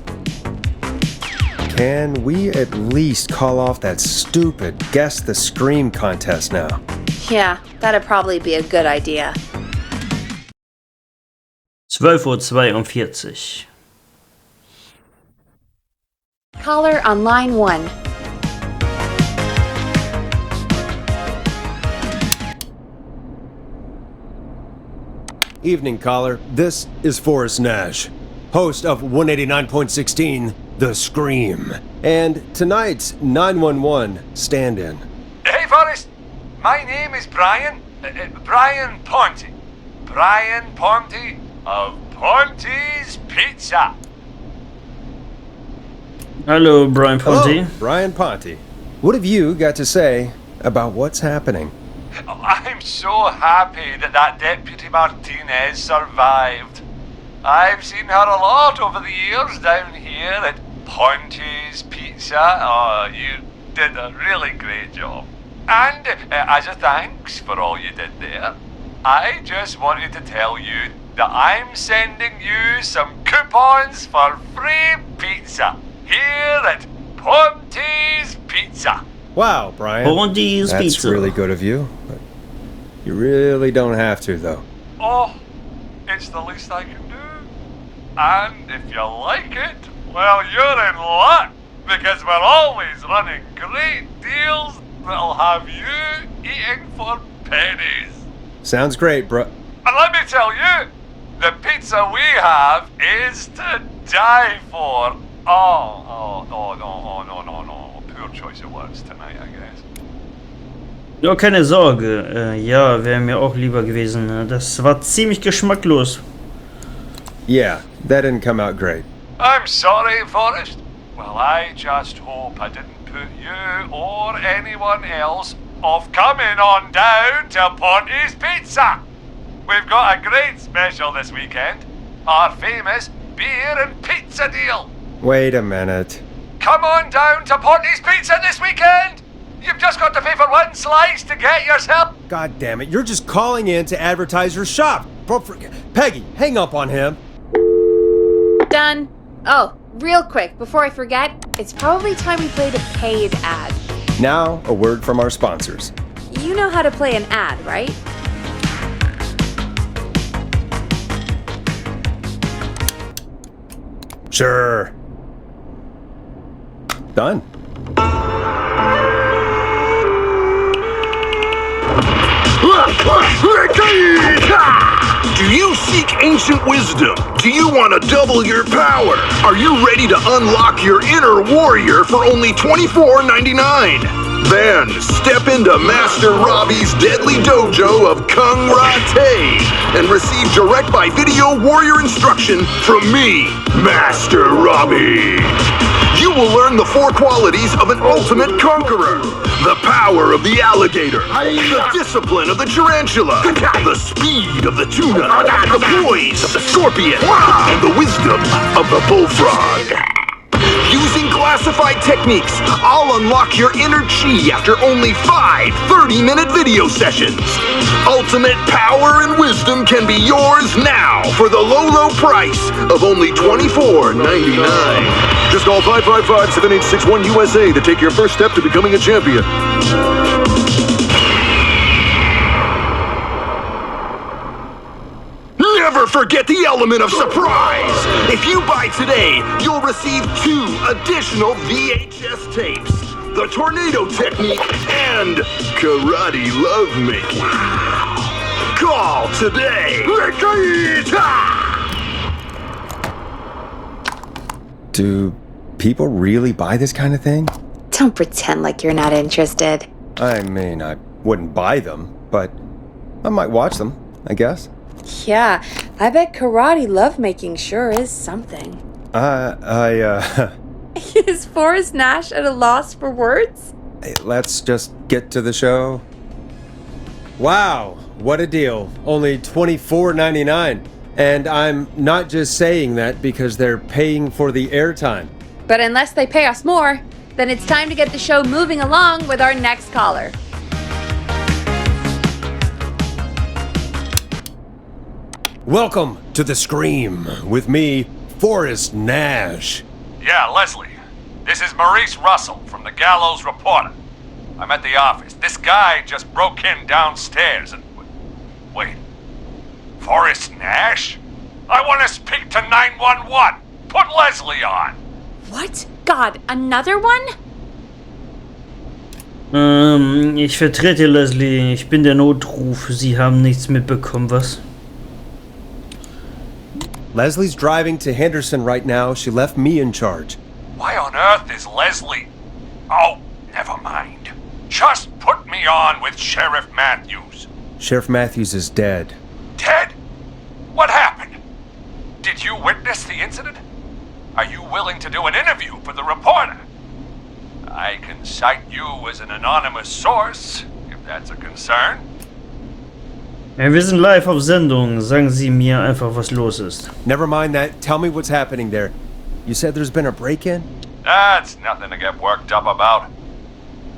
Can we at least call off that stupid Guess the Scream contest now? Yeah, that'd probably be a good idea. 12:42 Uhr. Caller on line 1. Evening, caller. This is Forrest Nash, host of 189.16, The Scream, and tonight's 911 stand-in. Hey, Forrest. My name is Brian. Brian Ponte. Brian Ponte of Ponte's Pizza. Hallo, Brian Ponte. Hello, Brian Ponte. What have you got to say about what's happening? I'm so happy that Deputy Martinez survived. I've seen her a lot over the years down here at Ponte's Pizza. Oh, you did a really great job. And as a thanks for all you did there, I just wanted to tell you that I'm sending you some coupons for free pizza here at Ponte's Pizza. Wow, Brian. Ponte's That's Pizza. really good of you. But you really don't have to, though. Oh, it's the least I can do. And if you like it, well, you're in luck, because we're always running great deals that'll have you eating for pennies. Sounds great, bro. And let me tell you, the pizza we have is to die for. No. Poor choice of words tonight, I guess. Ja, keine Sorge. Ja, wäre mir auch lieber gewesen. Das war ziemlich geschmacklos. Yeah, that didn't come out great. I'm sorry, Forrest. Well, I just hope I didn't put you or anyone else off coming on down to Ponte's Pizza. We've got a great special this weekend. Our famous beer and pizza deal. Wait a minute. Come on down to Ponte's Pizza this weekend. You've just got to pay for one slice to get yourself. God damn it, you're just calling in to advertise your shop. Peggy, hang up on him. Done. Oh, real quick, before I forget, it's probably time we played a paid ad. Now, a word from our sponsors. You know how to play an ad, right? Sure. Done. Do you seek ancient wisdom? Do you want to double your power? Are you ready to unlock your inner warrior for only $24.99? Then, step into Master Robbie's deadly dojo of Kung Rate and receive direct by video warrior instruction from me, Master Robbie. You will learn the 4 qualities of an ultimate conqueror. The power of the alligator, the discipline of the tarantula, the speed of the tuna, the poise of the scorpion, and the wisdom of the bullfrog. Using classified techniques, I'll unlock your inner chi after only 5 30-minute video sessions. Ultimate power and wisdom can be yours now for the low price of only $24.99. Just call 555-7861 USA to take your first step to becoming a champion. Never forget the element of surprise! If you buy today, you'll receive 2 additional VHS tapes. The Tornado Technique and Karate Lovemaking. Call today! Do people really buy this kind of thing? Don't pretend like you're not interested. I mean, I wouldn't buy them, but I might watch them, I guess. Yeah, I bet karate lovemaking sure is something. Is Forrest Nash at a loss for words? Let's just get to the show. Wow, what a deal. Only $24.99. And I'm not just saying that because they're paying for the airtime. But unless they pay us more, then it's time to get the show moving along with our next caller. Welcome to The Scream with me, Forrest Nash. Yeah, Leslie. This is Maurice Russell from the Gallows Reporter. I'm at the office. This guy just broke in downstairs and... Wait. Forrest Nash? I want to speak to 911. Put Leslie on. What? God, another one? Ich vertrete Leslie. Ich bin der Notruf. Sie haben nichts mitbekommen, was? Leslie's driving to Henderson right now. She left me in charge. Why on earth is Leslie... Oh, never mind. Just put me on with Sheriff Matthews. Sheriff Matthews is dead. Dead? What happened? Did you witness the incident? Are you willing to do an interview for the reporter? I can cite you as an anonymous source, if that's a concern. Ja, wir sind live auf Sendung. Sagen Sie mir einfach, was los ist. Never mind that. Tell me what's happening there. You said there's been a break-in? That's nothing to get worked up about.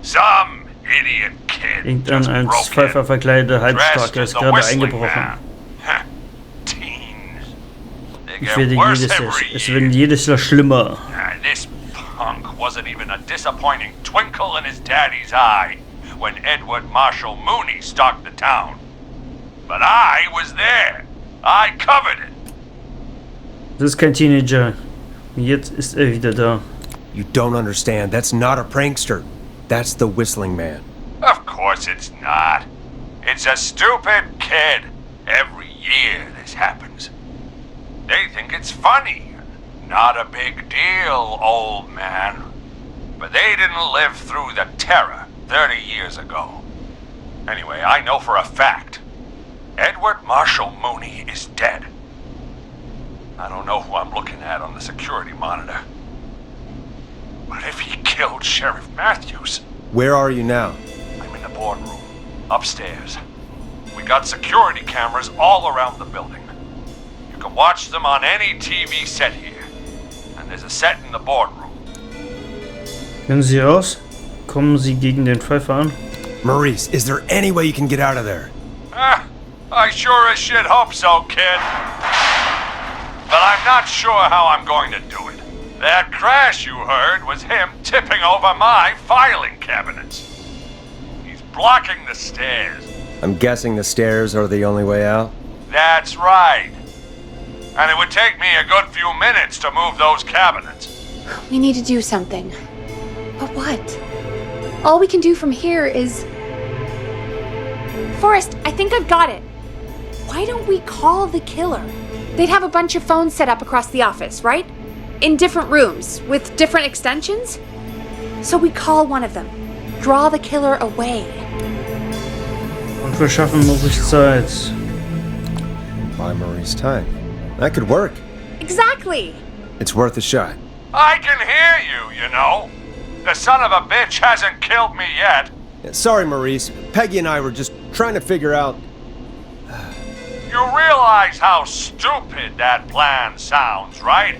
Some idiot kid Irgendein just als broke Pfeifer in, verkleidete dressed Halbstarke as ist the gerade whistling eingebrochen. man. Huh. Teens. They Ich get werde worse jedes every Jahr, es year. wird jedes Jahr schlimmer. This punk wasn't even a disappointing twinkle in his daddy's eye when Edward Marshall Mooney stalked the town. But I was there. I covered it. Das ist kein Teenager. Jetzt ist er wieder da. You don't understand. That's not a prankster. That's the Whistling Man. Of course it's not. It's a stupid kid. Every year this happens. They think it's funny. Not a big deal, old man. But they didn't live through the terror 30 years ago. Anyway, I know for a fact. Edward Marshall Mooney is dead. I don't know who I'm looking at on the security monitor. But if he killed Sheriff Matthews... Where are you now? I'm in the boardroom, upstairs. We got security cameras all around the building. You can watch them on any TV set here. And there's a set in the boardroom. Können Sie raus? Kommen Sie gegen den Pfeifer an? Maurice, is there any way you can get out of there? I sure as shit hope so, kid. But I'm not sure how I'm going to do it. That crash you heard was him tipping over my filing cabinets. He's blocking the stairs. I'm guessing the stairs are the only way out. That's right. And it would take me a good few minutes to move those cabinets. We need to do something. But what? All we can do from here is... Forrest, I think I've got it. Why don't we call the killer? They'd have a bunch of phones set up across the office, right? In different rooms, with different extensions? So we call one of them. draw the killer away. Und wir schaffen Maurice Zeit. Buy Maurice time. That could work. Exactly! It's worth a shot. I can hear you, you know. The son of a bitch hasn't killed me yet. Sorry, Maurice. Peggy and I were just trying to figure out... You realize how stupid that plan sounds, right?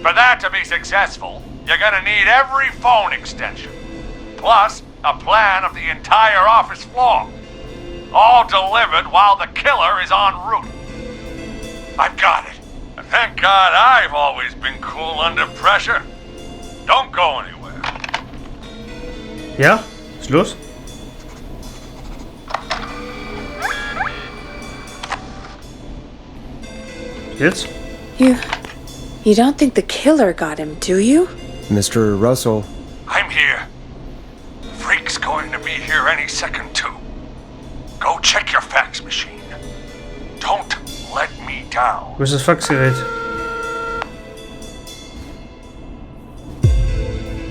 For that to be successful, you're gonna need every phone extension. Plus, a plan of the entire office floor. All delivered while the killer is en route. I've got it. And thank God I've always been cool under pressure. Don't go anywhere. Ja? Ist los? Jetzt? You don't think the killer got him, do you? Mr. Russell, I'm here. Freak's going to be here any second, too. Go check your fax machine. Don't let me down. Wo ist das Faxgerät?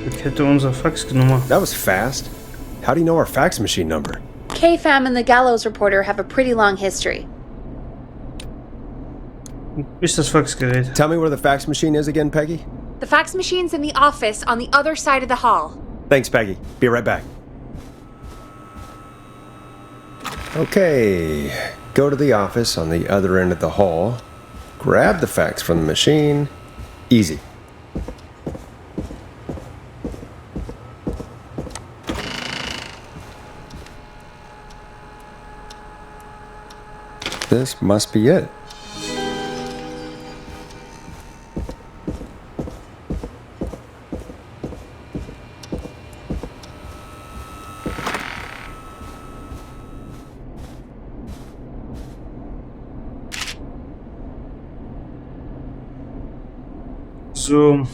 Ich hätte unsere Faxnummer. that was fast. How do you know our fax machine number? KFAM and the Gallows Reporter have a pretty long history. Wo ist das Faxgerät? Tell me where the fax machine is again, Peggy? The fax machine's in the office on the other side of the hall. Thanks, Peggy. Be right back. Okay. Go to the office on the other end of the hall. Grab the fax from the machine. Easy. This must be it. So.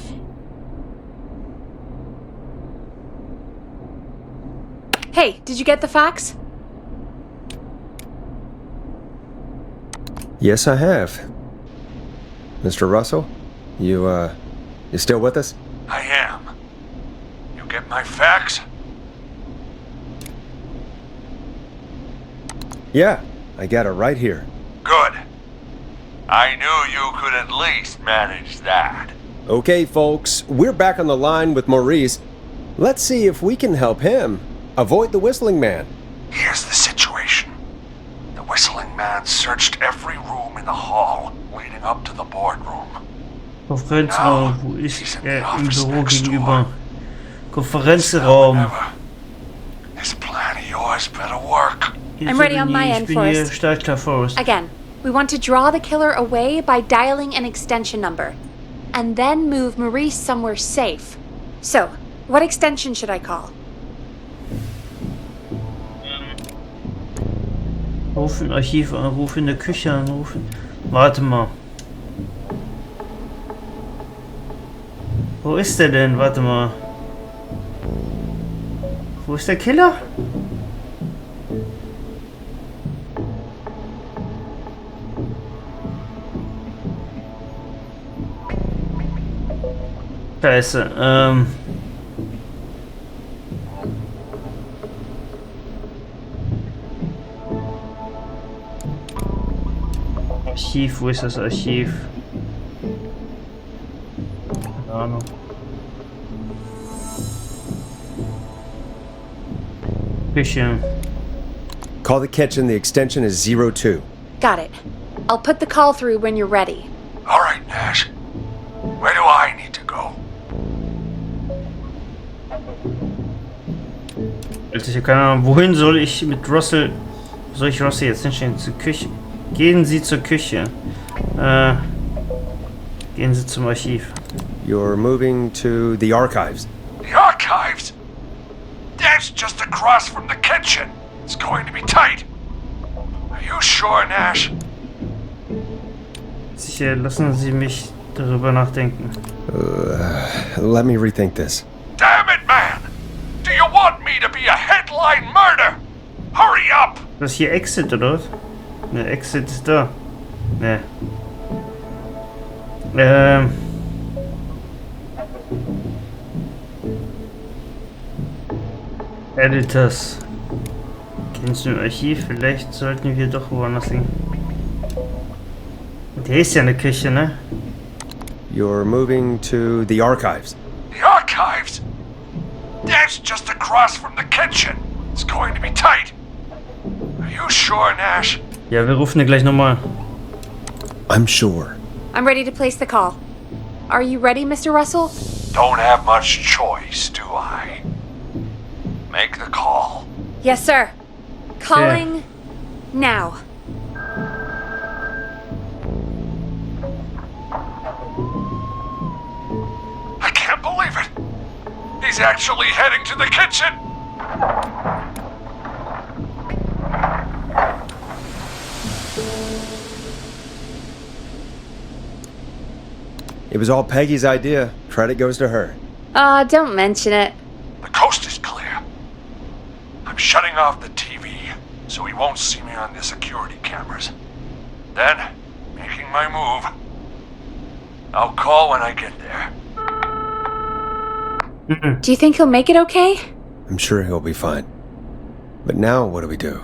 Hey, did you get the fax? Yes, I have. Mr. Russell, you still with us? I am. You get my fax? Yeah, I got it right here. Good. I knew you could at least manage that. Okay, folks, we're back on the line with Maurice. Let's see if we can help him avoid the Whistling Man. Here's the situation. The Whistling Man searched every room in the hall leading up to the boardroom. Konferenzraum, wo ist er im Büro gegenüber? Konferenzraum. This plan of yours better work. I'm ready on my end, Ich bin hier Forrest. startklar, Forrest. Again, we want to draw the killer away by dialing an extension number, and then move Maurice somewhere safe. So, what extension should I call? Rufen, Archiv anrufen, in der Küche anrufen. Warte mal. Wo ist der denn? Warte mal. Wo ist der Killer? Scheiße, Archiv, wo ist das Archiv? Keine Ahnung. Küche. Call the kitchen, the extension is 02. Got it. I'll put the call through when you're ready. All right, Nash. Where do I need to go? Also ich habe keine Ahnung, wohin soll ich mit Russell... Soll ich Russell jetzt hinstellen? Zur Küche? Gehen Sie zur Küche. Gehen Sie zum Archiv. You're moving to the archives. The archives? That's just across from the kitchen. It's going to be tight. Are you sure, Nash? Sicher, lassen Sie mich darüber nachdenken. Let me rethink this. Damn it, man! Do you want me to be a headline murder? Hurry up! Das hier Exit, oder was? Ne, Exit ist da. Ne. Editors. Kennst du ein Archiv? Vielleicht sollten wir doch woanders hin. Der ist ja in der Küche, ne? You're moving to the archives. The archives? That's just across from the kitchen. It's going to be tight. Are you sure, Nash? Ja, wir rufen ihn gleich nochmal. I'm sure. I'm ready to place the call. Are you ready, Mr. Russell? Don't have much choice, do I? Make the call. Yes, sir. Calling now. I can't believe it. He's actually heading to the kitchen. It was all Peggy's idea. Credit goes to her. Don't mention it. The coast is clear. I'm shutting off the TV so he won't see me on the security cameras. Then, making my move. I'll call when I get there. Do you think he'll make it okay? I'm sure he'll be fine. But now, what do?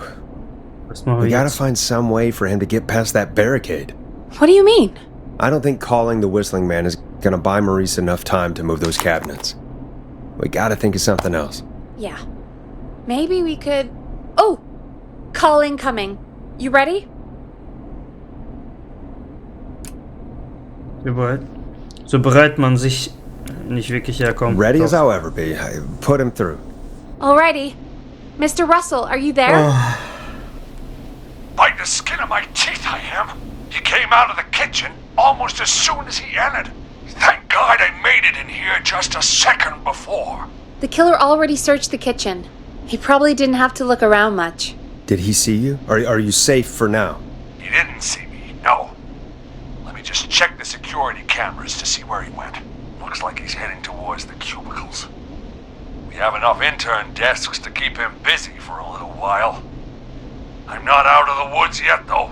Was machen We wir gotta jetzt? find some way for him to get past that barricade. What do you mean? I don't think calling the Whistling Man is gonna buy Maurice enough time to move those cabinets. We gotta think of something else. Yeah. Maybe we could... Oh! Call incoming. You ready? So bereit man sich nicht wirklich herkommt. Ready as I'll ever be. I put him through. Alrighty. Mr. Russell, are you there? By the skin of my teeth, I am. He came out of the kitchen almost as soon as he entered. Thank God I made it in here just a second before. The killer already searched the kitchen. He probably didn't have to look around much. Did he see you? Are you safe for now? He didn't see me, no. Let me just check the security cameras to see where he went. Looks like he's heading towards the cubicles. We have enough intern desks to keep him busy for a little while. I'm not out of the woods yet, though.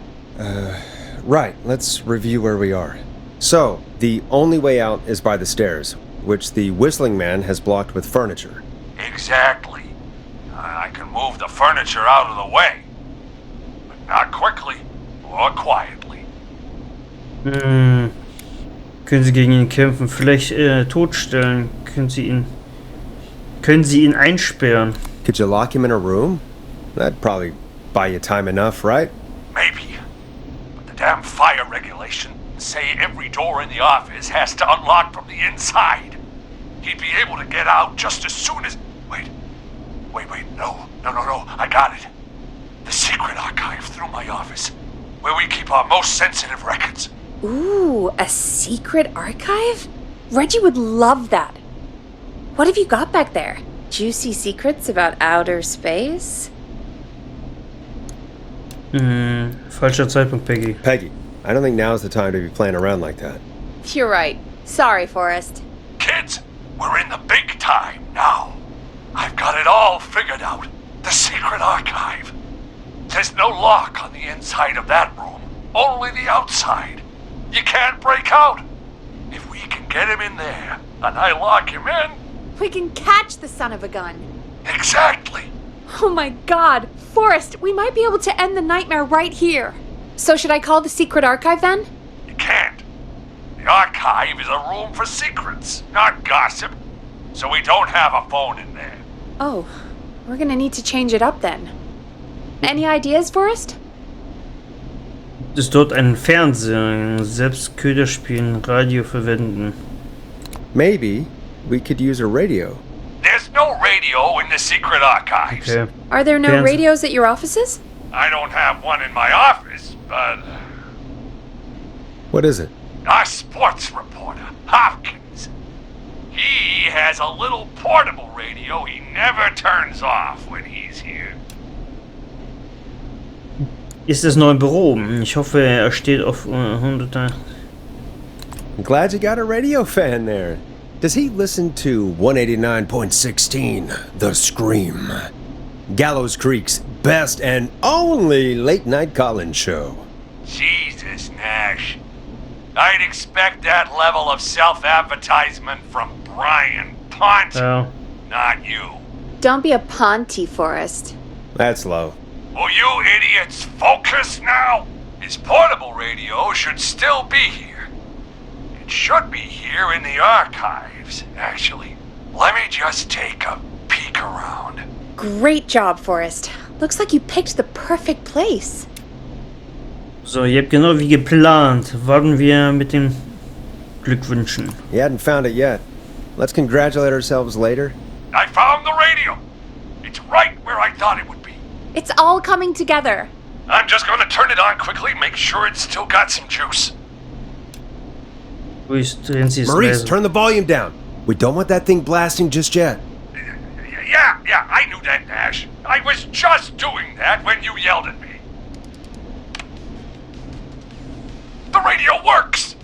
Right, let's review where we are. So, the only way out is by the stairs, which the Whistling Man has blocked with furniture. Exactly. I can move the furniture out of the way. But not quickly or quietly. Können Sie gegen ihn kämpfen? Vielleicht totstellen? Können Sie ihn einsperren? Could you lock him in a room? That'd probably buy you time enough, right? Maybe. But the damn fire regulations say every door in the office has to unlock from the inside. He'd be able to get out just as soon as... Wait, no, I got it. The secret archive through my office, where we keep our most sensitive records. Ooh, a secret archive? Reggie would love that. What have you got back there? Juicy secrets about outer space? Falscher Zeitpunkt, Peggy. Peggy, I don't think now's the time to be playing around like that. You're right. Sorry, Forrest. Kids, we're in the big time now. I've got it all figured out. The secret archive. There's no lock on the inside of that room, only the outside. You can't break out. If we can get him in there, and I lock him in... We can catch the son of a gun. Exactly. Oh my god. Forrest, we might be able to end the nightmare right here. So should I call the secret archive then? You can't. The archive is a room for secrets, not gossip. So we don't have a phone in there. Oh, we're gonna need to change it up then. Any ideas, Forrest? Ist dort ein Fernseher, selbst Köder spielen, Radio verwenden. Maybe we could use a radio. There's no radio in the secret archives. Okay. Are there no Fernse- radios at your offices? I don't have one in my office, but What is it? our sports reporter, Hopkins, he has a little portable radio he never turns off when he's here. Ist das neue Büro? Ich hoffe, er steht auf 100. I'm glad you got a radio fan there. Does he listen to 189.16, The Scream? Gallows Creek's best and only late-night call-in show. Jesus, Nash. I'd expect that level of self-advertisement from Brian Pont, Ja. not you. Don't be a Ponty, Forrest. That's low. Will you idiots focus now? His portable radio should still be here. It should be here in the archives, actually. Let me just take a peek around. Great job, Forrest. Looks like you picked the perfect place. So, ihr habt genau wie geplant. Warten wir mit den Glückwünschen. You hadn't found it yet. Let's congratulate ourselves later. I found the radio. It's right where I thought it would be. It's all coming together. I'm just gonna turn it on quickly, make sure it's still got some juice. Maurice, turn the volume down. We don't want that thing blasting just yet. Yeah, I knew that, Nash. I was just doing that when you yelled at me. The radio works!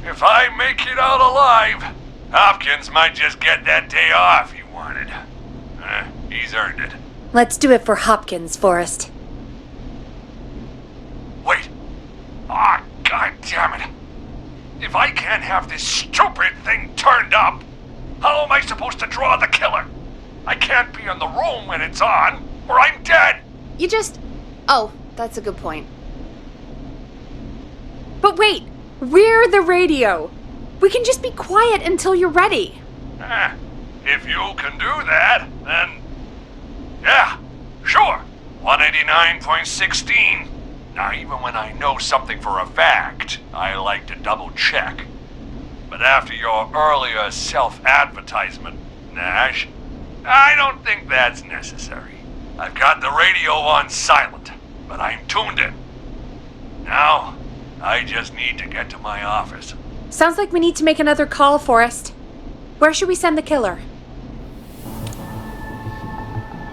If I make it out alive, Hopkins might just get that day off he wanted. He's earned it. Let's do it for Hopkins, Forrest. Wait. Ah, God damn it. If I can't have this stupid thing turned up, how am I supposed to draw the killer? I can't be in the room when it's on, or I'm dead. You just... Oh, that's a good point. But wait, we're the radio. We can just be quiet until you're ready. If you can do that, then... Yeah, sure. 189.16. Now, even when I know something for a fact, I like to double check. But after your earlier self-advertisement, Nash, I don't think that's necessary. I've got the radio on silent, but I'm tuned in. Now, I just need to get to my office. Sounds like we need to make another call, Forrest. Where should we send the killer?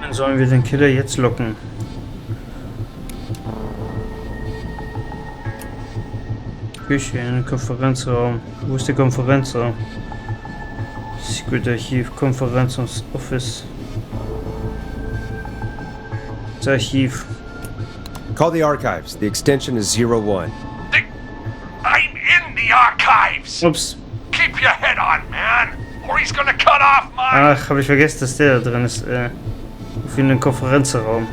Dann sollen wir den Killer jetzt locken. Küche, in den Konferenzraum. Wo ist der Konferenzraum? Secret Archiv, Konferenzoffice. Das Archiv. Call the archives. The extension is 01. I'm in the archives! Ups. Keep your head on, man, or he's gonna cut off my... Ach, habe ich vergessen, dass der da drin ist. Für den Konferenzraum.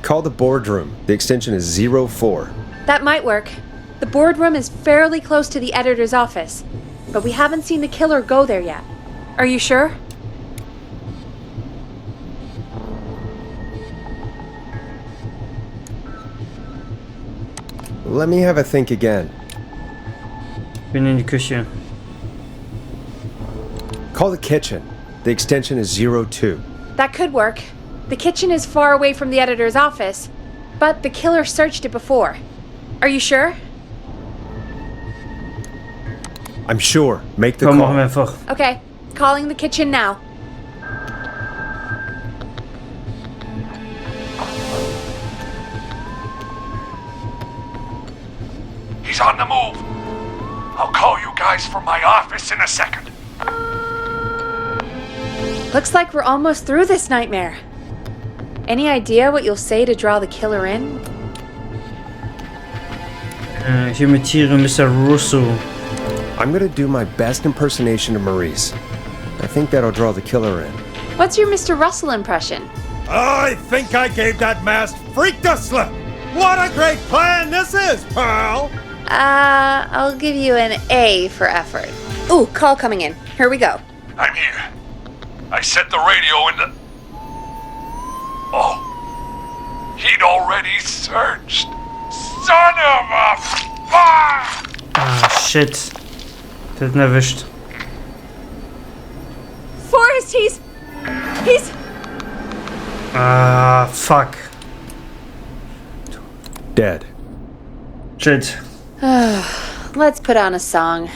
Call the boardroom. The extension is 04. That might work. The boardroom is fairly close to the editor's office, but we haven't seen the killer go there yet. Are you sure? Let me have a think again. Bin in die Küche. Call the kitchen. The extension is 02. That could work. The kitchen is far away from the editor's office, but the killer searched it before. Are you sure? I'm sure. Make the Komm, call. machen wir einfach. Okay, calling the kitchen now. He's on the move. I'll call you guys from my office in a second. Looks like we're almost through this nightmare. Any idea what you'll say to draw the killer in? Ich imitiere Mr. Russo. I'm gonna do my best impersonation of Maurice. I think that'll draw the killer in. What's your Mr. Russell impression? I think I gave that masked freak the slip! What a great plan this is, pal! I'll give you an A for effort. Ooh, call coming in. Here we go. I'm here. I set the radio in the... Oh. He'd already searched. Son of a... Ah, shit. Der hat ihn erwischt. Forrest, he's... Ah, fuck. Dead. Shit. Let's put on a song.